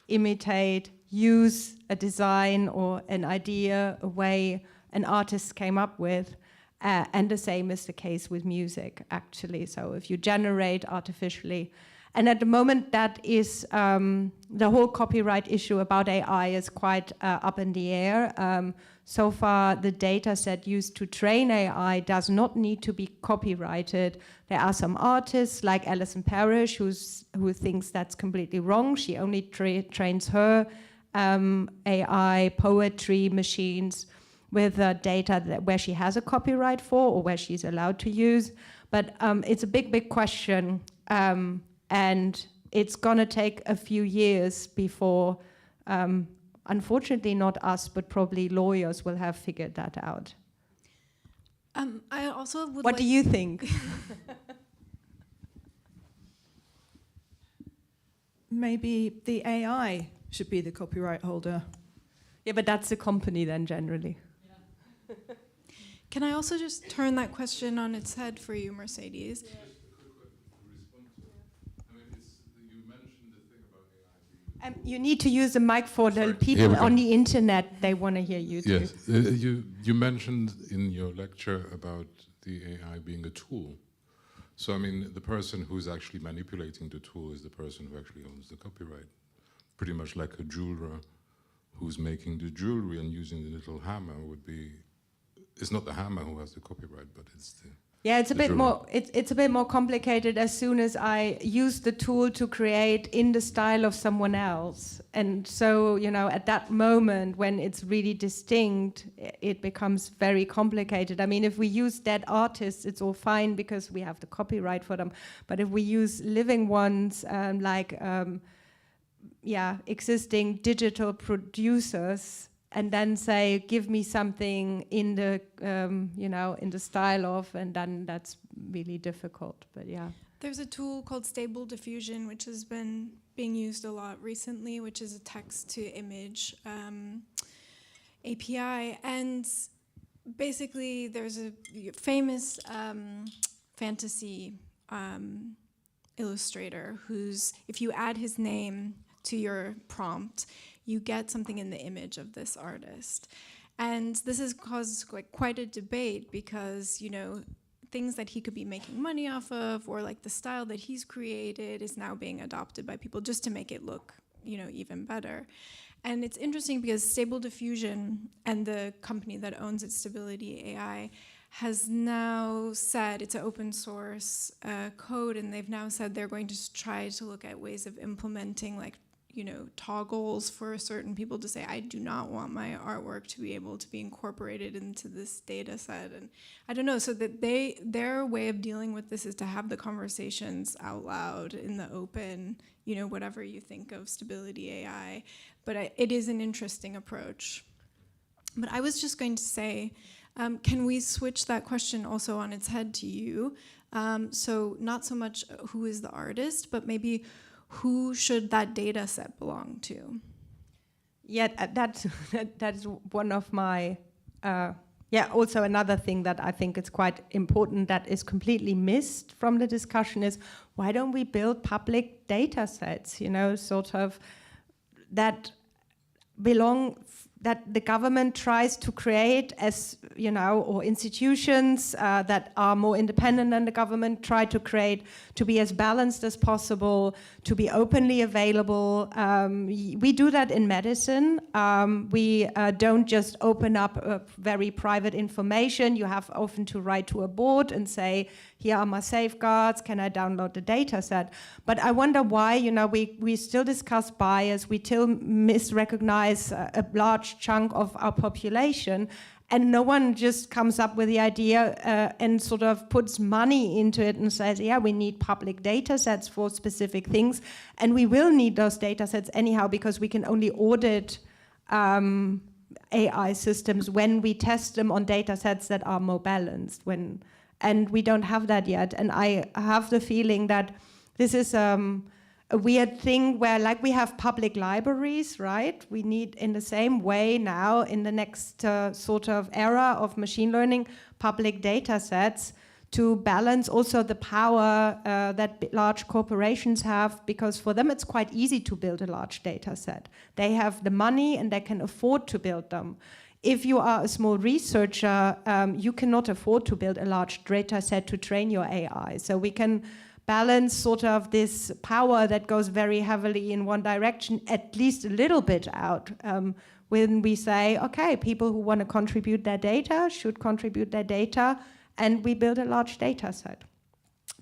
imitate, use a design or an idea, a way an artist came up with. And the same is the case with music, actually. So if you generate artificially, and at the moment that is, the whole copyright issue about AI is quite up in the air. So far, the data set used to train AI does not need to be copyrighted. There are some artists like Alison Parrish who thinks that's completely wrong. She only trains her AI poetry machines with data where she has a copyright for or where she's allowed to use. But it's a big, big question. And it's going to take a few years before, unfortunately not us, but probably lawyers will have figured that out. I also would What do you think? Maybe the AI should be the copyright holder. Yeah, but that's the company then generally. Can I also just turn that question on its head for you, Mercedes? Just a quick one to respond to. You mentioned the thing about AI being... You need to use the mic for the people on the internet. They want to hear you too. Yes, you mentioned in your lecture about the AI being a tool. So, I mean, the person who's actually manipulating the tool is the person who actually owns the copyright. Pretty much like a jeweler who's making the jewelry and using the little hammer would be... It's not the hammer who has the copyright, but it's the... Yeah, it's a bit more. It's a bit more complicated. As soon as I use the tool to create in the style of someone else, and so at that moment when it's really distinct, it becomes very complicated. I mean, if we use dead artists, it's all fine because we have the copyright for them. But if we use living ones, existing digital producers, and then say, give me something in the, in the style of, and then that's really difficult, but yeah. There's a tool called Stable Diffusion, which has been being used a lot recently, which is a text-to-image API. And basically, there's a famous fantasy illustrator who's, if you add his name to your prompt, you get something in the image of this artist. And this has caused quite a debate because, things that he could be making money off of or like the style that he's created is now being adopted by people just to make it look, even better. And it's interesting because Stable Diffusion and the company that owns it, Stability AI, has now said, it's an open source code, and they've now said they're going to try to look at ways of implementing toggles for certain people to say, I do not want my artwork to be able to be incorporated into this data set. And I don't know, so that their way of dealing with this is to have the conversations out loud in the open, whatever you think of Stability AI. But it is an interesting approach. But I was just going to say, can we switch that question also on its head to you? So not so much who is the artist, but maybe who should that data set belong to? Yeah, that's one of my, also another thing that I think is quite important that is completely missed from the discussion is, why don't we build public data sets, sort of that that the government tries to create as, or institutions that are more independent than the government try to create, to be as balanced as possible, to be openly available. We do that in medicine. We don't just open up very private information. You have often to write to a board and say, here are my safeguards, can I download the data set? But I wonder why, we still discuss bias, we still misrecognize a large chunk of our population, and no one just comes up with the idea and sort of puts money into it and says, yeah, we need public data sets for specific things, and we will need those data sets anyhow because we can only audit AI systems when we test them on data sets that are more balanced. And we don't have that yet. And I have the feeling that this is a weird thing where, like, we have public libraries, right? We need, in the same way now, in the next sort of era of machine learning, public data sets to balance also the power that large corporations have, because for them it's quite easy to build a large data set. They have the money and they can afford to build them. If you are a small researcher, you cannot afford to build a large data set to train your AI. So we can balance sort of this power that goes very heavily in one direction, at least a little bit out, when we say, okay, people who want to contribute their data should contribute their data, and we build a large data set.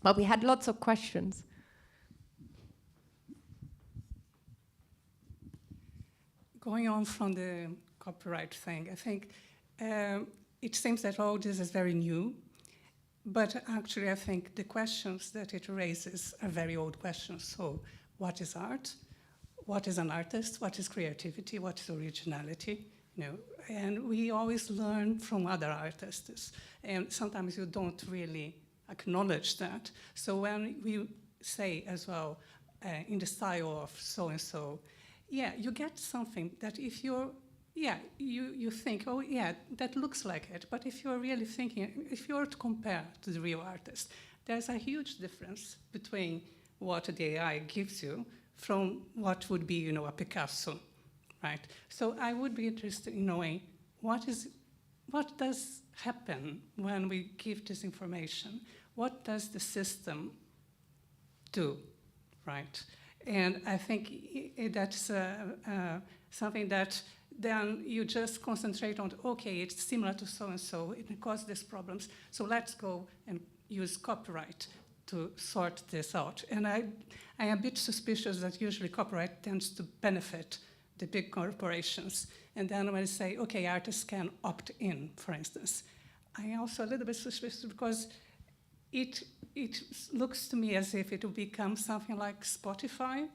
But we had lots of questions. Going on from the copyright thing, I think it seems that all this is very new, but actually I think the questions that it raises are very old questions. So what is art? What is an artist? What is creativity? What is originality? You know, and we always learn from other artists, and sometimes you don't really acknowledge that. So when we say as well, in the style of so-and-so, yeah, you get something that if you're, yeah, you think, oh yeah, that looks like it, but if you're really thinking, if you're to compare to the real artist, there's a huge difference between what the AI gives you from what would be, you know, a Picasso. Right. So I would be interested in knowing what does happen when we give this information? What does the system do, right? And I think that's something that then you just concentrate on, okay, it's similar to so-and-so, it causes these problems, so let's go and use copyright to sort this out. And I am a bit suspicious that usually copyright tends to benefit the big corporations. And then when I say, okay, artists can opt in, for instance, I am also a little bit suspicious because it looks to me as if it will become something like Spotify,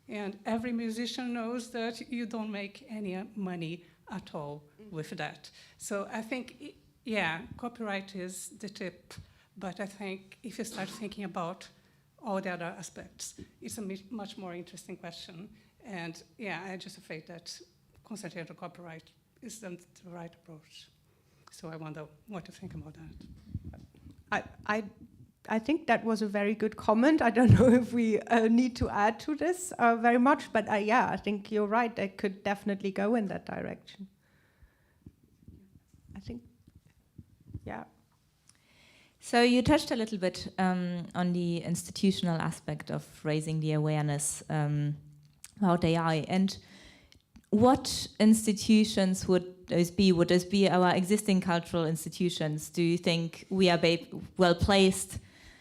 and every musician knows that you don't make any money at all with that. So I think, yeah, copyright is the tip, but I think if you start thinking about all the other aspects, it's a much more interesting question. And yeah, I'm just afraid that concentrating on copyright isn't the right approach. So I wonder what to think about that. I think that was a very good comment. I don't know if we need to add to this very much, but yeah, I think you're right. It could definitely go in that direction. I think, yeah. So you touched a little bit on the institutional aspect of raising the awareness about AI, and what institutions would those be? Would those be our existing cultural institutions? Do you think we are well placed,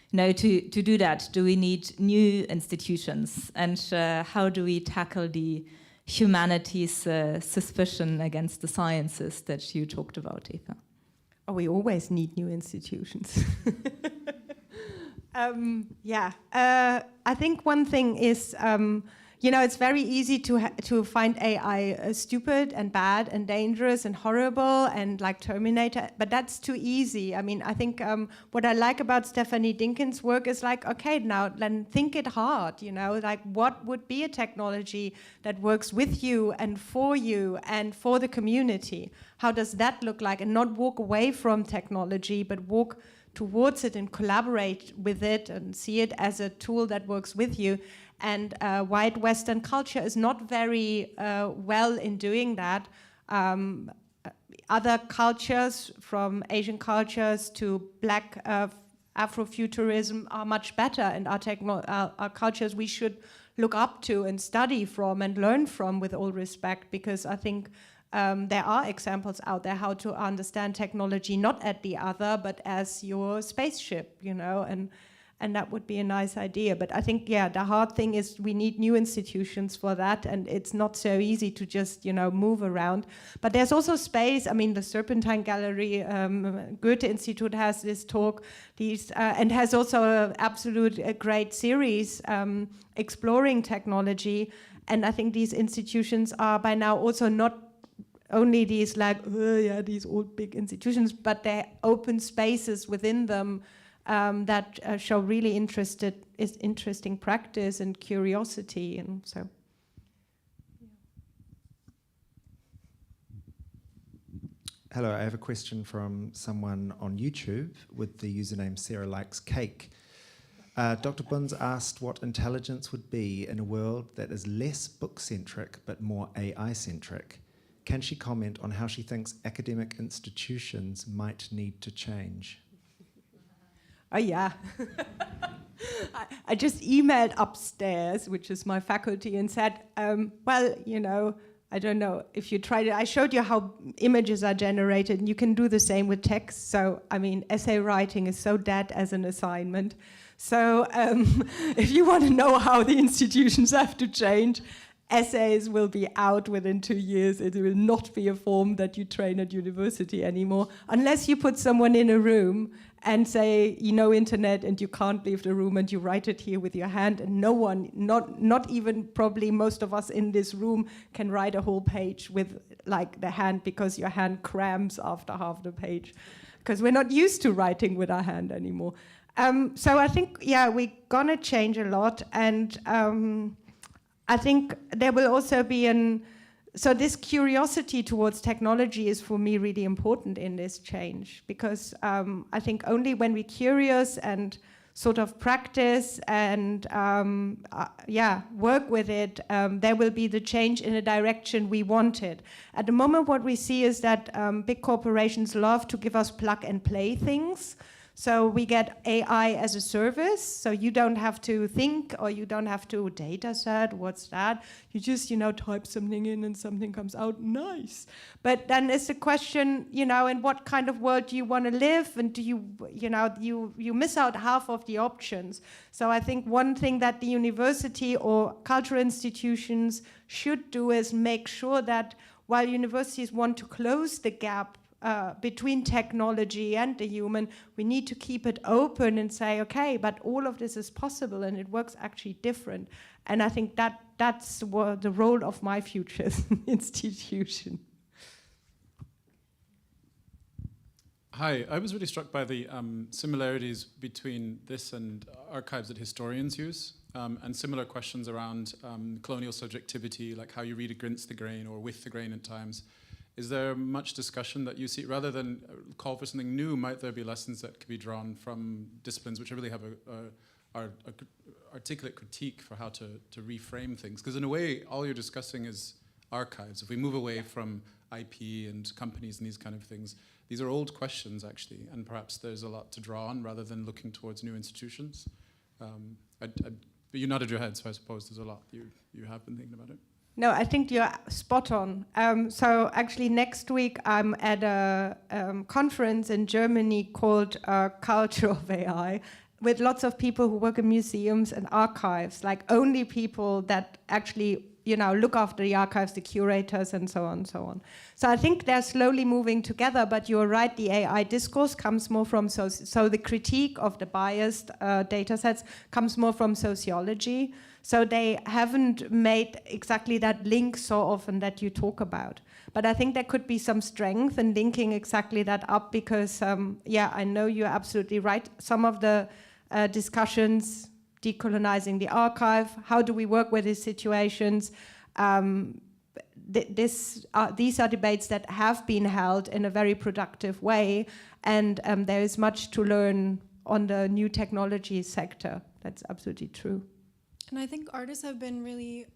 you know, to do that? Do we need new institutions? And how do we tackle the humanities suspicion against the sciences that you talked about, Eva? Oh, we always need new institutions. Yeah, I think one thing is, you know, it's very easy to find AI stupid and bad and dangerous and horrible and like Terminator, but that's too easy. I mean, I think what I like about Stephanie Dinkin's work is like, okay, now then think it hard, you know, like what would be a technology that works with you and for the community? How does that look like? And not walk away from technology, but walk towards it and collaborate with it and see it as a tool that works with you. And white Western culture is not very well in doing that. Other cultures, from Asian cultures to Black Afrofuturism, are much better, and our cultures we should look up to and study from and learn from, with all respect, because I think there are examples out there how to understand technology not at the other, but as your spaceship, you know, and that would be a nice idea. But I think, yeah, the hard thing is we need new institutions for that, and it's not so easy to just, you know, move around. But there's also space. I mean, the Serpentine Gallery, Goethe-Institut has this talk, and has also an absolute great series exploring technology. And I think these institutions are by now also not only these like, these old big institutions, but they're open spaces within them that show really interesting practice and curiosity, and so. Hello, I have a question from someone on YouTube with the username Sarah Likes Cake. Dr. Bunz asked what intelligence would be in a world that is less book-centric but more AI-centric. Can she comment on how she thinks academic institutions might need to change? Oh, yeah. I just emailed upstairs, which is my faculty, and said, well, you know, I don't know if you tried it. I showed you how images are generated, and you can do the same with text. So, I mean, essay writing is so dead as an assignment. So, if you want to know how the institutions have to change, essays will be out within 2 years. It will not be a form that you train at university anymore, unless you put someone in a room and say, you know, internet, and you can't leave the room, and you write it here with your hand, and no one, not even probably most of us in this room, can write a whole page with like the hand, because your hand cramps after half the page, because we're not used to writing with our hand anymore. So I think, yeah, we're gonna change a lot, and I think there will also be so this curiosity towards technology is for me really important in this change, because I think only when we're curious and sort of practice and work with it, there will be the change in a direction we wanted. At the moment, what we see is that big corporations love to give us plug and play things. So we get AI as a service, so you don't have to think, or you don't have to data set, what's that? You just, you know, type something in and something comes out, nice. But then it's a question, you know, in what kind of world do you want to live, and do you miss out half of the options. So I think one thing that the university or cultural institutions should do is make sure that while universities want to close the gap between technology and the human, we need to keep it open and say, okay, but all of this is possible and it works actually different. And I think that's the role of my future institution. Hi, I was really struck by the similarities between this and archives that historians use, and similar questions around colonial subjectivity, like how you read against the grain or with the grain at times. Is there much discussion that you see, rather than call for something new, might there be lessons that could be drawn from disciplines which really have a articulate critique for how to reframe things? Because in a way, all you're discussing is archives. If we move away from IP and companies and these kind of things, these are old questions actually, and perhaps there's a lot to draw on rather than looking towards new institutions. You nodded your head, so I suppose there's a lot you have been thinking about it. No, I think you're spot on. So actually next week I'm at a conference in Germany called Culture of AI, with lots of people who work in museums and archives, like only people that actually, you know, look after the archives, the curators, and so on and so on. So I think they're slowly moving together, but you're right, the AI discourse comes more from, so the critique of the biased data sets comes more from sociology. So they haven't made exactly that link so often that you talk about. But I think there could be some strength in linking exactly that up, because, I know you're absolutely right. Some of the discussions, decolonizing the archive, how do we work with these situations, these are debates that have been held in a very productive way, and there is much to learn on the new technology sector. That's absolutely true. And I think artists have been really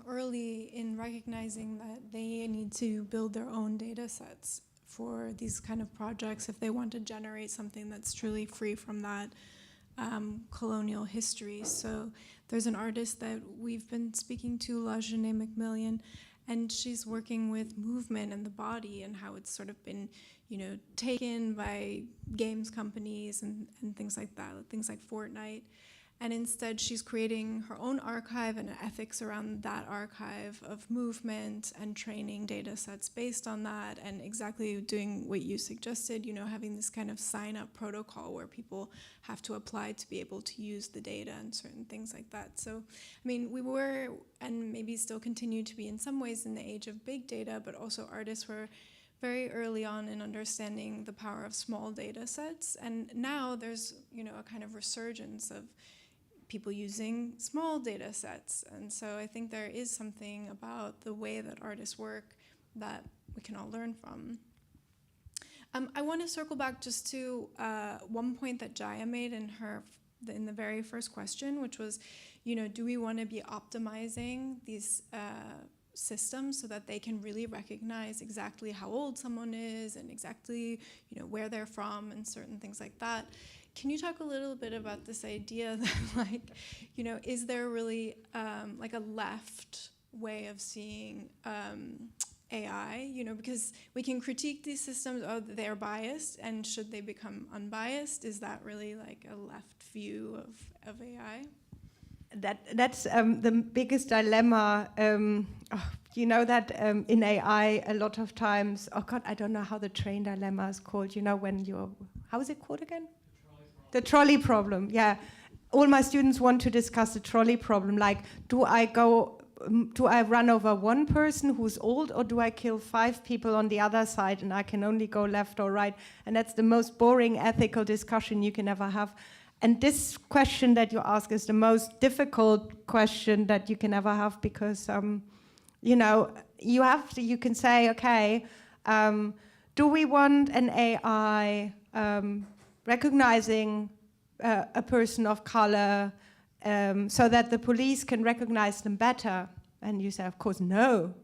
early in recognizing that they need to build their own data sets for these kind of projects if they want to generate something that's truly free from that colonial history. So there's an artist that we've been speaking to, Lajane McMillian, and she's working with movement and the body and how it's sort of been, you know, taken by games companies and things like that, things like Fortnite. And instead, she's creating her own archive and an ethics around that archive of movement and training data sets based on that, and exactly doing what you suggested, you know, having this kind of sign-up protocol where people have to apply to be able to use the data and certain things like that. So, I mean, we were, and maybe still continue to be in some ways, in the age of big data, but also artists were very early on in understanding the power of small data sets. And now there's, you know, a kind of resurgence of people using small data sets. And so I think there is something about the way that artists work that we can all learn from. I want to circle back just to one point that Jaya made in the very first question, which was, you know, do we want to be optimizing these systems so that they can really recognize exactly how old someone is and exactly, you know, where they're from and certain things like that? Can you talk a little bit about this idea that, like, you know, is there really like a left way of seeing AI? You know, because we can critique these systems, oh, they're biased, and should they become unbiased? Is that really like a left view of AI? That's the biggest dilemma. You know that in AI, a lot of times, oh God, I don't know how the train dilemma is called. You know, when you're, how is it called again? The trolley problem, yeah. All my students want to discuss the trolley problem. Like, do I run over one person who's old, or do I kill 5 people on the other side and I can only go left or right? And that's the most boring ethical discussion you can ever have. And this question that you ask is the most difficult question that you can ever have, because, you know, you can say, okay, do we want an AI recognizing a person of color so that the police can recognize them better? And you say, of course, no,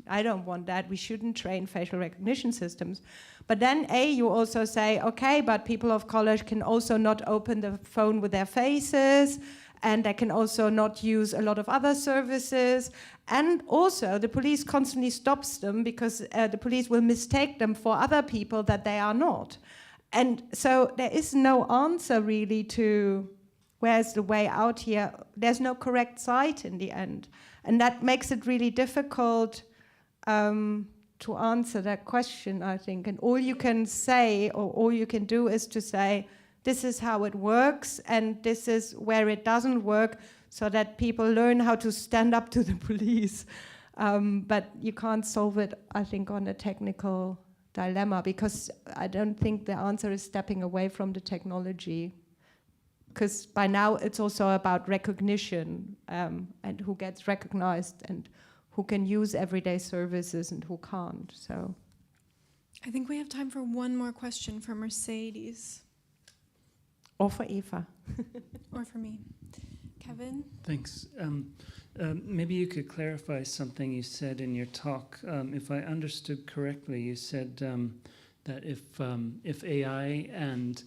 I don't want that. We shouldn't train facial recognition systems. But then, you also say, okay, but people of color can also not open the phone with their faces, and they can also not use a lot of other services. And also, the police constantly stops them because the police will mistake them for other people that they are not. And so there is no answer really to where's the way out here. There's no correct side in the end. And that makes it really difficult to answer that question, I think. And all you can say, or all you can do, is to say, this is how it works, and this is where it doesn't work, so that people learn how to stand up to the police. But you can't solve it, I think, on a technical dilemma, because I don't think the answer is stepping away from the technology, because by now it's also about recognition, and who gets recognized and who can use everyday services and who can't. So I think we have time for one more question for Mercedes. Or for Eva. Or for me. Kevin? Thanks. Maybe you could clarify something you said in your talk. If I understood correctly, you said that if AI and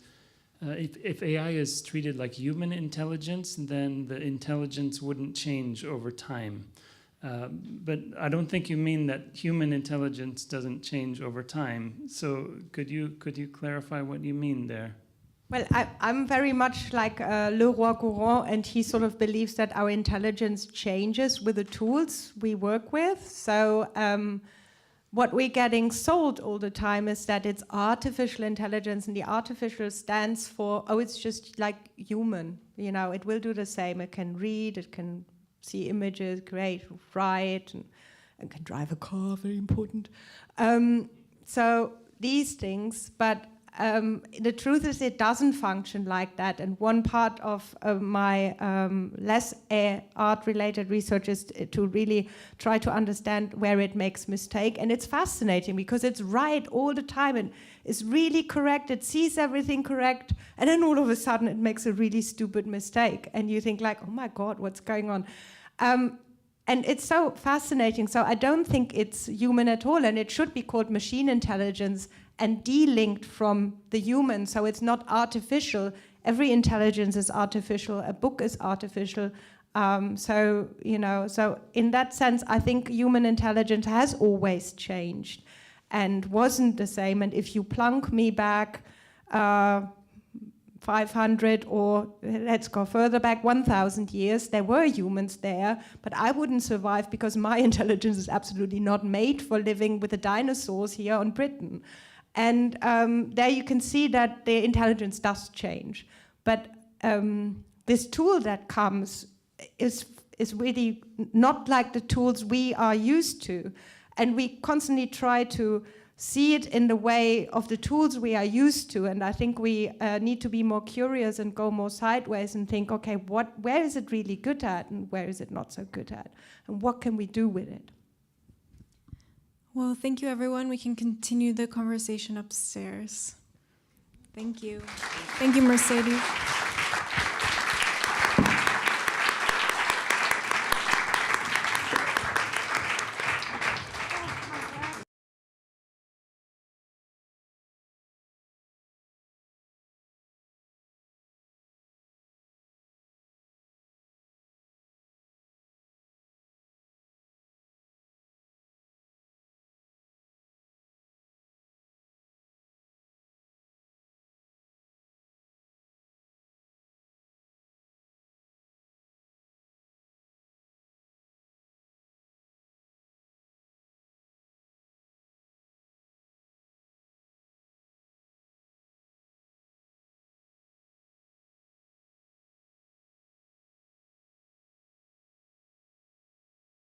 if AI is treated like human intelligence, then the intelligence wouldn't change over time. But I don't think you mean that human intelligence doesn't change over time. So could you clarify what you mean there? Well, I'm very much like Leroy-Gourand, and he sort of believes that our intelligence changes with the tools we work with. So what we're getting sold all the time is that it's artificial intelligence, and the artificial stands for, oh, it's just like human. You know, it will do the same. It can read, it can see images, create, write, and can drive a car, very important. So these things, but the truth is it doesn't function like that. And one part of my less art-related research is to really try to understand where it makes mistake. And it's fascinating because it's right all the time and is really correct. It sees everything correct. And then all of a sudden it makes a really stupid mistake. And you think like, oh my God, what's going on? And it's so fascinating. So I don't think it's human at all. And it should be called machine intelligence and delinked from the human. So it's not artificial. Every intelligence is artificial. A book is artificial. So in that sense, I think human intelligence has always changed and wasn't the same. And if you plunk me back 500 or let's go further back 1,000 years, there were humans there, but I wouldn't survive because my intelligence is absolutely not made for living with the dinosaurs here on Britain. And there you can see that the intelligence does change. But this tool that comes is really not like the tools we are used to. And we constantly try to see it in the way of the tools we are used to. And I think we need to be more curious and go more sideways and think, okay, where is it really good at and where is it not so good at? And what can we do with it? Well, thank you, everyone. We can continue the conversation upstairs. Thank you. Thank you, Mercedes.